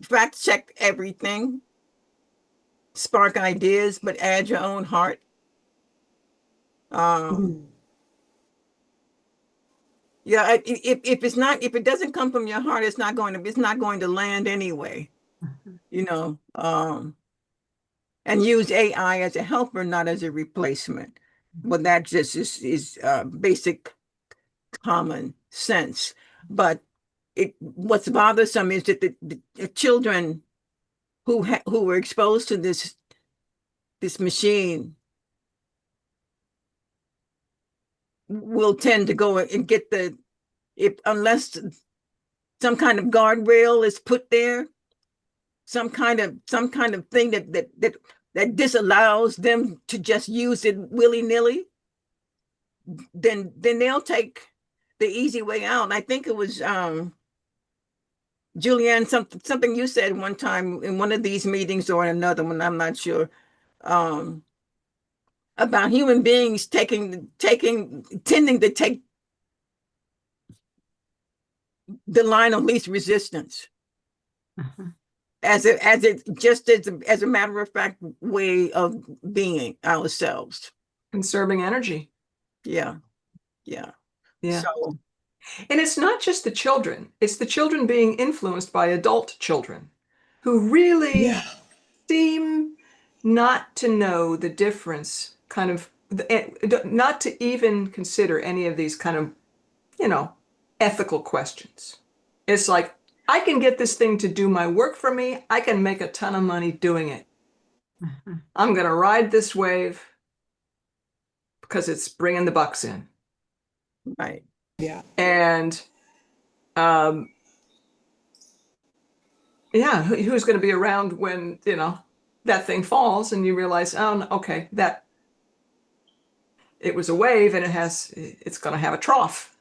Fact check everything, spark ideas, but add your own heart. Yeah, if it doesn't come from your heart, it's not going to land anyway. And use AI as a helper, not as a replacement. Well, that just is basic common sense. But what's bothersome is that the children who were exposed to this machine will tend to go and get unless some kind of guardrail is put there, some kind of thing that disallows them to just use it willy-nilly, then they'll take the easy way out. And I think it was Julianne, something you said one time in one of these meetings or in another one, I'm not sure, about human beings tending to take the line of least resistance. As a matter of fact way of being ourselves. Conserving energy. Yeah. So, and it's not just the children, it's the children being influenced by adult children who really seem not to know the difference, not to even consider any of these kind of, ethical questions. It's like, I can get this thing to do my work for me. I can make a ton of money doing it. I'm going to ride this wave because it's bringing the bucks in. Right. Yeah. And who's going to be around when, that thing falls and you realize, oh, no, okay, that it was a wave and it's going to have a trough.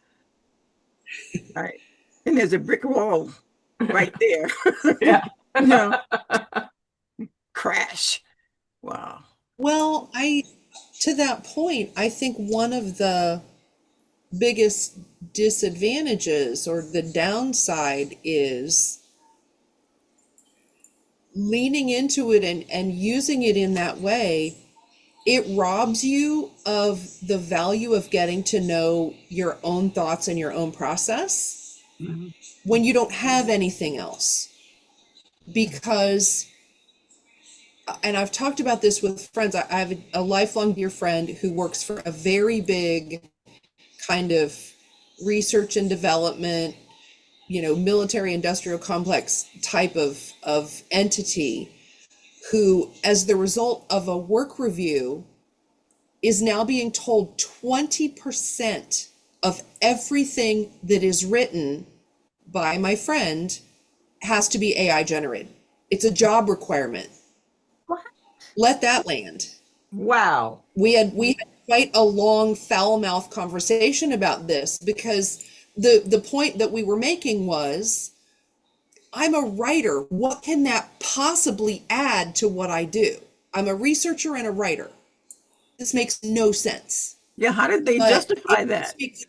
Right. and there's a brick wall right there. Yeah. You know, crash. Wow. Well, to that point, I think one of the biggest disadvantages or the downside is leaning into it and using it in that way. It robs you of the value of getting to know your own thoughts and your own process when you don't have anything else. Because, and I've talked about this with friends, I have a lifelong dear friend who works for a very big kind of research and development, military industrial complex type of entity, who, as the result of a work review, is now being told 20% of everything that is written by my friend has to be AI generated. It's a job requirement. What? Let that land. Wow. We had quite a long foul mouth conversation about this, because the point that we were making was, I'm a writer. What can that possibly add to what I do? I'm a researcher and a writer. This makes no sense. Yeah, how did they But justify it that? speaks-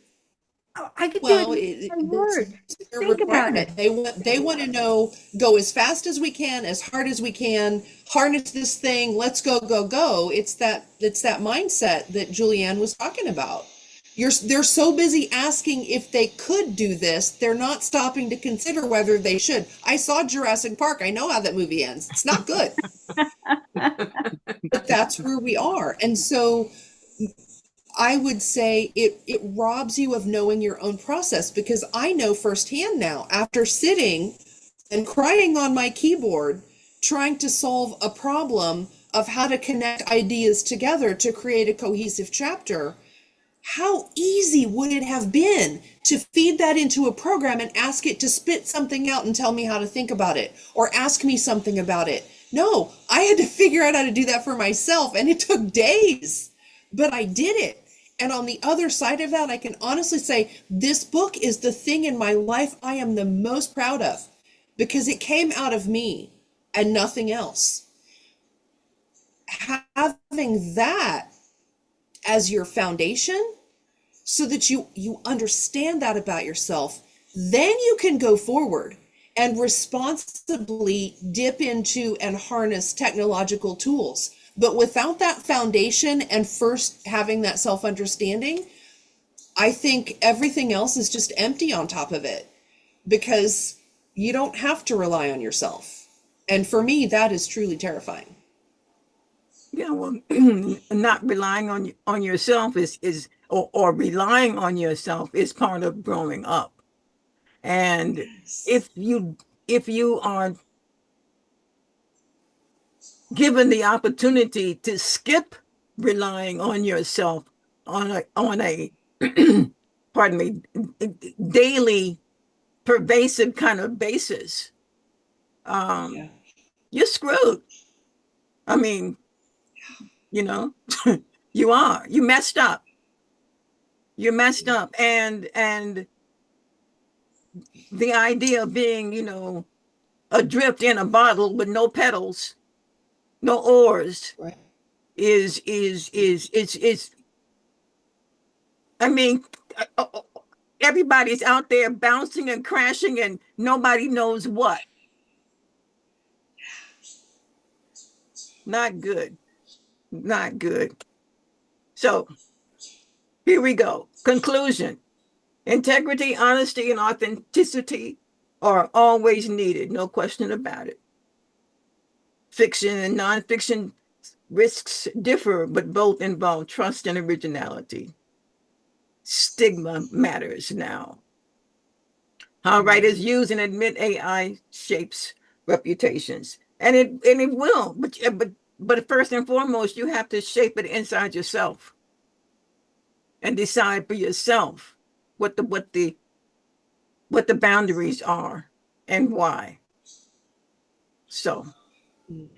I could well, do it in word. it's their Think about requirement. it. They want to know, go as fast as we can, as hard as we can, harness this thing, let's go, go, go. It's that mindset that Julianne was talking about. They're so busy asking if they could do this, they're not stopping to consider whether they should. I saw Jurassic Park. I know how that movie ends. It's not good. But that's where we are. And so I would say it robs you of knowing your own process, because I know firsthand now, after sitting and crying on my keyboard, trying to solve a problem of how to connect ideas together to create a cohesive chapter, how easy would it have been to feed that into a program and ask it to spit something out and tell me how to think about it, or ask me something about it? No, I had to figure out how to do that for myself, and it took days, but I did it. And on the other side of that, I can honestly say this book is the thing in my life I am the most proud of, because it came out of me and nothing else. Having that as your foundation, so that you understand that about yourself, then you can go forward and responsibly dip into and harness technological tools. But without that foundation and first having that self-understanding, I think everything else is just empty on top of it, because you don't have to rely on yourself. And for me, that is truly terrifying. Yeah, well, not relying on yourself is or relying on yourself is part of growing up. And if you are given the opportunity to skip relying on yourself on a pardon me, daily pervasive kind of basis, you're screwed. I mean, you messed up. You're messed up. And the idea of being, adrift in a bottle with no pedals, no oars, Right. is I mean, everybody's out there bouncing and crashing and nobody knows what. Not good. Not good. So here we go. Conclusion. Integrity, honesty, and authenticity are always needed, no question about it. Fiction and nonfiction risks differ, but both involve trust and originality. Stigma matters now. How writers use and admit AI shapes reputations, and it will. But first and foremost, you have to shape it inside yourself and decide for yourself what the boundaries are and why. So, You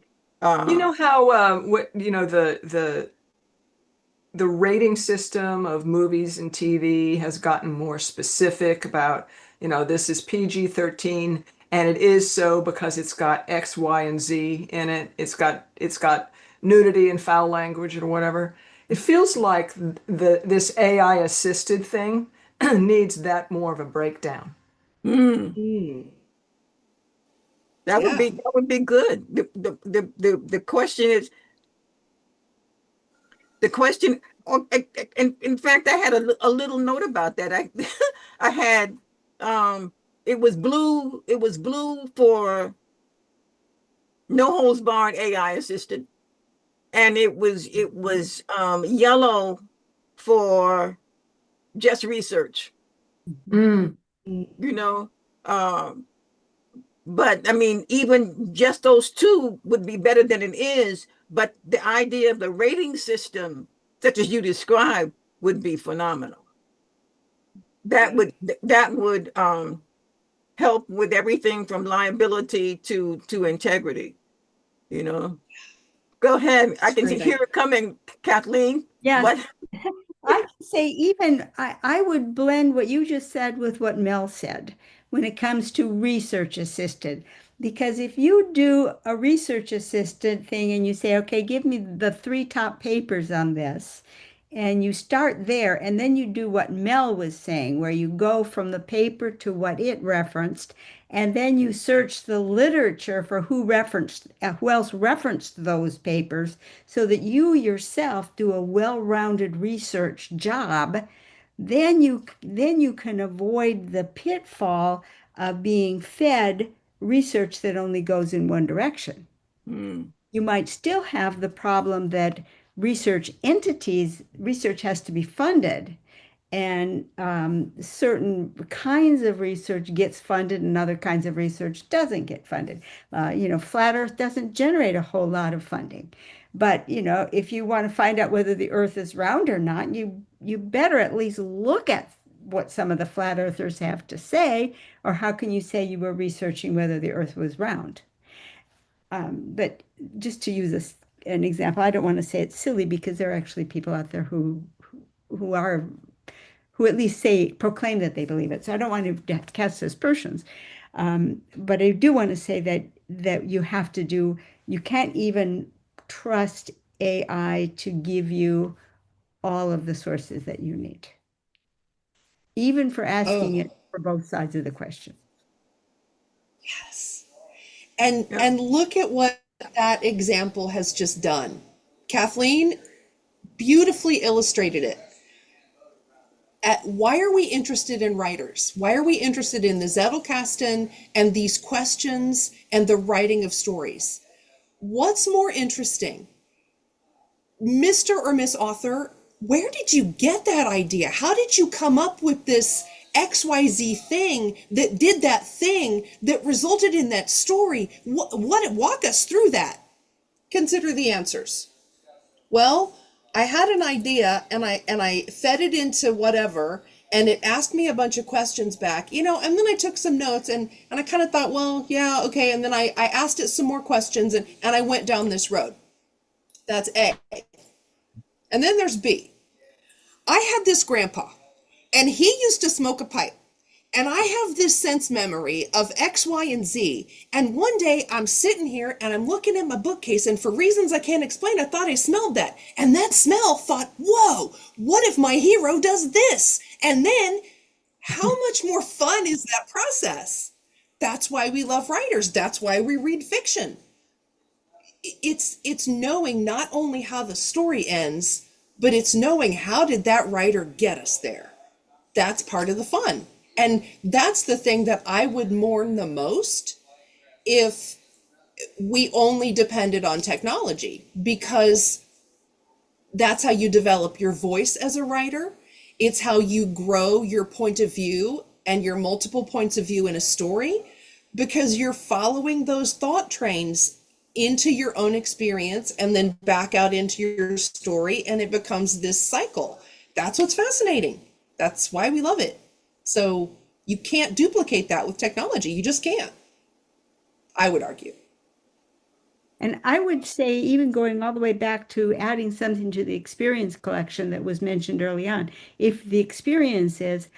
know how what the the rating system of movies and TV has gotten more specific about, this is PG-13, and it is so because it's got X, Y, and Z in it. It's got nudity and foul language or whatever. It feels like this AI assisted thing needs that more of a breakdown. Mm. That Yeah. would be good. The question is, in fact, I had a little note about that. I had, it was blue for no holds barred AI assisted, and it was yellow for just research. Mm. But I mean, even just those two would be better than it is. But the idea of the rating system, such as you described, would be phenomenal. That would help with everything from liability to integrity. Go ahead. I can hear it coming, Kathleen. Yes. What? I can say even I would blend what you just said with what Mel said when it comes to research assisted. Because if you do a research assisted thing and you say, okay, give me the 3 top papers on this, and you start there, and then you do what Mel was saying, where you go from the paper to what it referenced, and then you search the literature for who else referenced those papers, so that you yourself do a well-rounded research job, then you can avoid the pitfall of being fed research that only goes in one direction. You might still have the problem that research has to be funded, and certain kinds of research gets funded and other kinds of research doesn't get funded. Flat Earth doesn't generate a whole lot of funding. But, if you want to find out whether the Earth is round or not, you better at least look at what some of the flat earthers have to say, or how can you say you were researching whether the Earth was round? But just to use an example, I don't want to say it's silly, because there are actually people out there who at least proclaim that they believe it. So I don't want to cast aspersions. But I do want to say that you can't even trust AI to give you all of the sources that you need, even for asking it for both sides of the question. Yes. And look at what that example has just done. Kathleen beautifully illustrated it. Why are we interested in writers? Why are we interested in the Zettelcast and these questions and the writing of stories? What's more interesting? Mr. or Miss Author, where did you get that idea? How did you come up with this XYZ thing that did that thing that resulted in that story? Walk us through that. Consider the answers. Well, I had an idea and I fed it into whatever, and it asked me a bunch of questions back, and then I took some notes and I kind of thought, well, yeah, okay. And then I asked it some more questions and I went down this road. That's A. And then there's B. I had this grandpa, and he used to smoke a pipe. And I have this sense memory of X, Y, and Z. And one day I'm sitting here and I'm looking at my bookcase, and for reasons I can't explain, I thought I smelled that. And that smell thought, whoa, what if my hero does this? And then how much more fun is that process? That's why we love writers. That's why we read fiction. It's knowing not only how the story ends, but it's knowing how did that writer get us there. That's part of the fun. And that's the thing that I would mourn the most if we only depended on technology, because that's how you develop your voice as a writer. It's how you grow your point of view and your multiple points of view in a story, because you're following those thought trains into your own experience and then back out into your story, and it becomes this cycle. That's what's fascinating. That's why we love it. So you can't duplicate that with technology. You just can't, I would argue. And I would say, even going all the way back to adding something to the experience collection that was mentioned early on, if the experience is,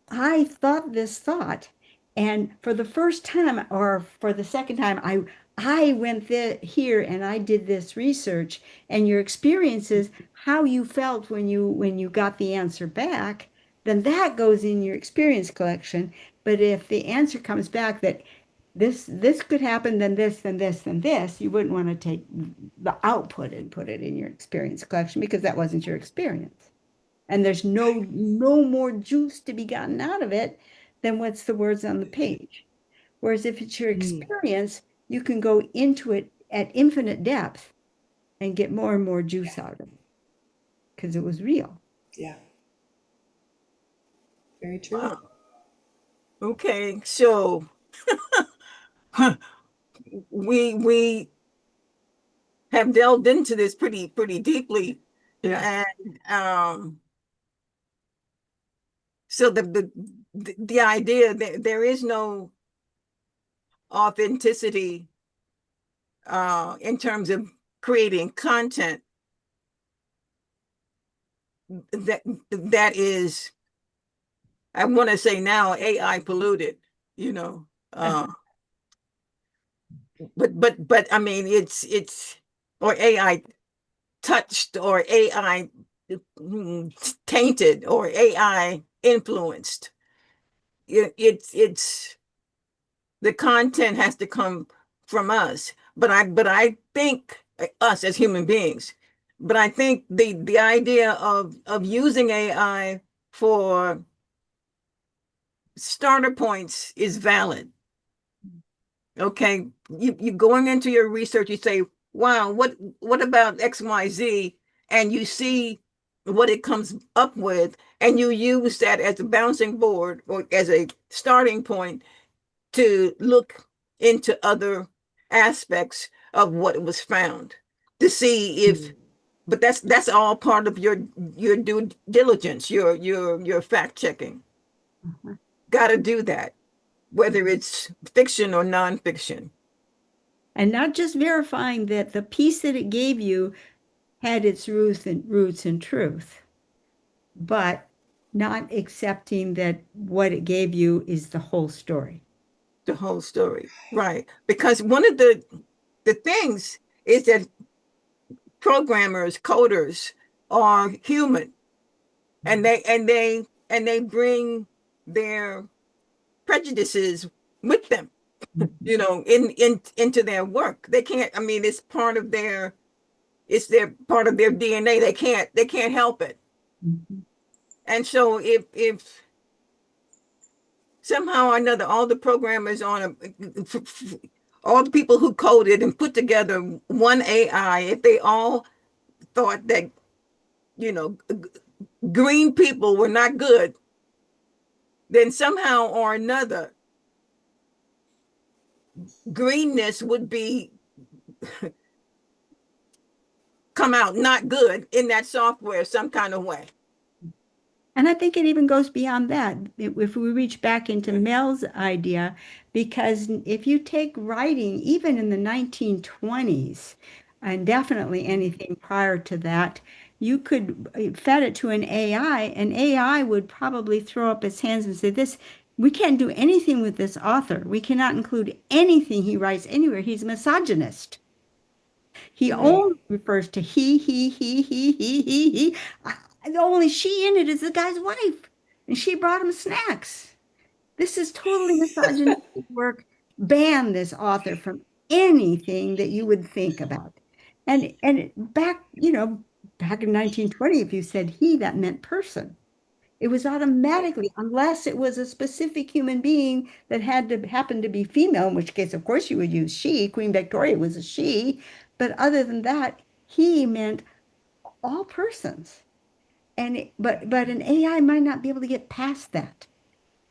I thought this thought, and for the first time or for the second time, I went here and I did this research, and your experience is how you felt when you got the answer back, then that goes in your experience collection. But if the answer comes back that this could happen, then this, then this, then this, you wouldn't want to take the output and put it in your experience collection because that wasn't your experience. And there's no more juice to be gotten out of it than what's the words on the page. Whereas if it's your experience, you can go into it at infinite depth and get more and more juice out of it because it was real. Yeah. Very true. Wow. Okay, so we have delved into this pretty deeply. Yeah. And so the idea that there is no authenticity in terms of creating content that is, I want to say now, AI polluted, you know. But I mean, it's or AI touched or AI tainted or AI influenced. It's the content has to come from us. But I think us as human beings. But I think the idea of using AI for starter points is valid. Okay, you going into your research, you say, wow, what about XYZ? And you see what it comes up with, and you use that as a bouncing board or as a starting point to look into other aspects of what was found to see if, but that's all part of your due diligence, your fact checking. Got to do that, whether it's fiction or nonfiction. And not just verifying that the piece that it gave you had its roots in truth, but not accepting that what it gave you is the whole story. The whole story, right? Because one of the things is that programmers, coders are human, and they bring their prejudices with them, you know, into their work. They can't. I mean, it's part of their part of their DNA. They can't help it. And so if somehow or another, all the programmers all the people who coded and put together one AI, if they all thought that, you know, green people were not good, then somehow or another, greenness would be come out not good in that software some kind of way. And I think it even goes beyond that. If we reach back into Mel's idea, because if you take writing, even in the 1920s, and definitely anything prior to that, you could fed it to an AI, and AI would probably throw up its hands and say, we can't do anything with this author. We cannot include anything he writes anywhere. He's a misogynist. He only refers to he. The only she in it is the guy's wife, and she brought him snacks. This is totally misogynistic work. Ban this author from anything that you would think about. And back, back in 1920, if you said he, that meant person. It was automatically, unless it was a specific human being that had to happen to be female, in which case, of course, you would use she. Queen Victoria was a she. But other than that, he meant all persons. But an AI might not be able to get past that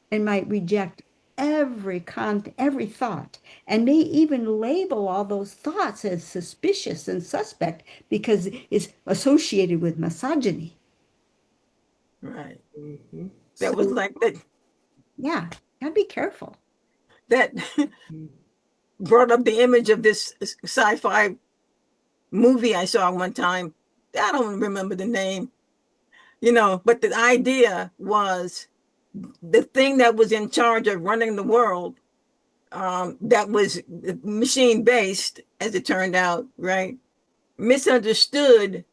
and might reject every thought and may even label all those thoughts as suspicious and suspect because it's associated with misogyny. Right. That was like that. Yeah, gotta be careful. That brought up the image of this sci-fi movie I saw one time. I don't remember the name, but the idea was the thing that was in charge of running the world, that was machine based, as it turned out, right? Misunderstood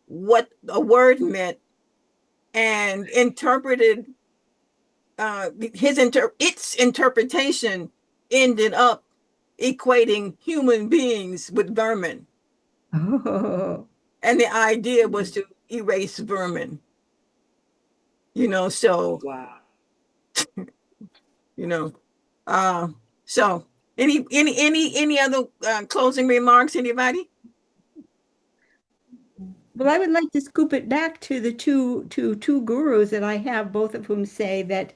what a word meant and interpreted its interpretation ended up equating human beings with vermin. Oh, And the idea was to erase vermin. So Wow. So any other closing remarks, anybody? well, I would like to scoop it back to the two gurus that I have, both of whom say that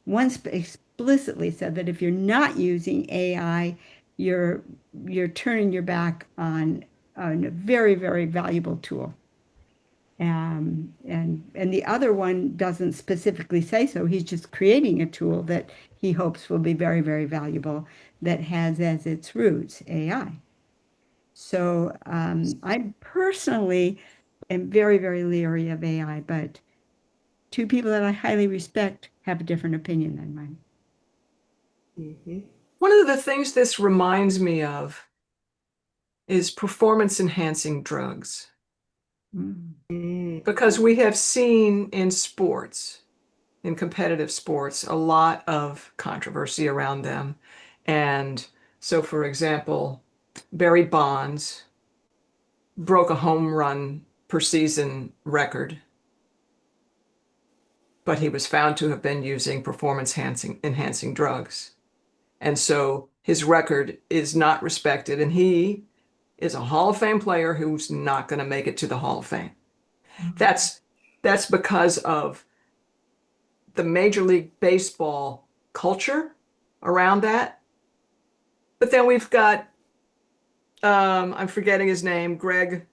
one explicitly said that if you're not using AI, you're turning your back on a very, very valuable tool. And the other one doesn't specifically say so. He's just creating a tool that he hopes will be very, very valuable, that has as its roots AI. So I personally am very, very leery of AI, but two people that I highly respect have a different opinion than mine. Mm-hmm. One of the things this reminds me of is performance enhancing drugs. Mm. Because we have seen in sports, in competitive sports, a lot of controversy around them. And so, for example, Barry Bonds broke a home run per season record, but he was found to have been using performance enhancing drugs. And so his record is not respected, and he is a Hall of Fame player who's not going to make it to the Hall of Fame. That's because of the Major League Baseball culture around that. But then we've got, I'm forgetting his name, Greg,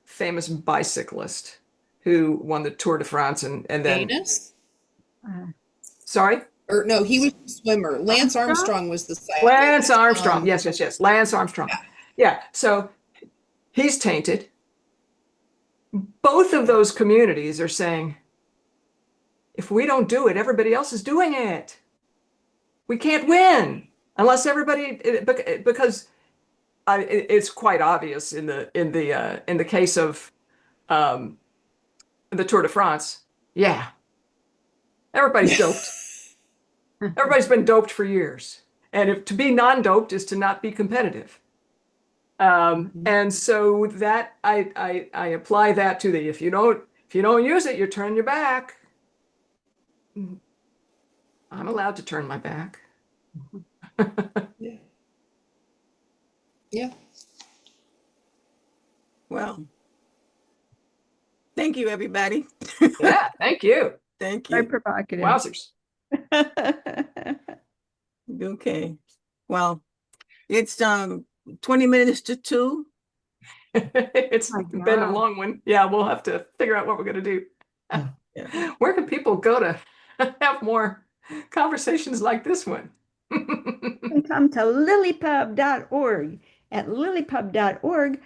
famous bicyclist who won the Tour de France and then. Anus? Sorry? Or no, he was the swimmer. Lance Armstrong was the cyclist. Lance Armstrong. Yes. Lance Armstrong. Yeah. So he's tainted. Both of those communities are saying, if we don't do it, everybody else is doing it. We can't win unless everybody, because it's quite obvious in the case of the Tour de France. Yeah, everybody's doped. Everybody's been doped for years, and to be non-doped is to not be competitive. And so that I apply that to if you don't use it, you're turning your back. I'm allowed to turn my back. Yeah. Yeah. Well, thank you, everybody. Yeah, thank you. Thank Very you. provocative. Wowzers. Okay. Well, it's 20 minutes to 2. It's My been a God. long one. Yeah, we'll have to figure out what we're going to do. Yeah. Where can people go to have more conversations like this one? You can come to LiLLiPub.org. At LiLLiPub.org,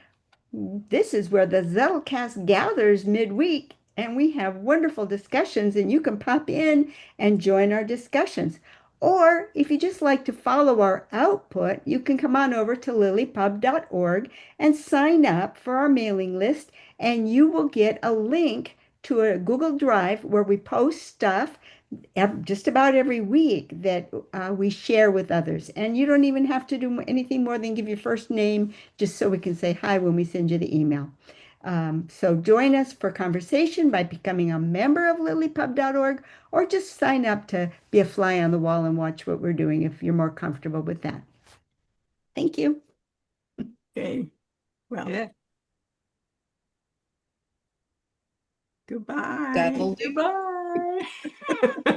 this is where the Zettelcast gathers midweek, and we have wonderful discussions, and you can pop in and join our discussions. Or if you just like to follow our output, you can come on over to LiLLiPub.org and sign up for our mailing list, and you will get a link to a Google Drive where we post stuff just about every week that we share with others. And you don't even have to do anything more than give your first name just so we can say hi when we send you the email. So join us for conversation by becoming a member of LiLLiPub.org, or just sign up to be a fly on the wall and watch what we're doing if you're more comfortable with that. Thank you. Okay. Well, Yeah. goodbye. That'll do. Goodbye.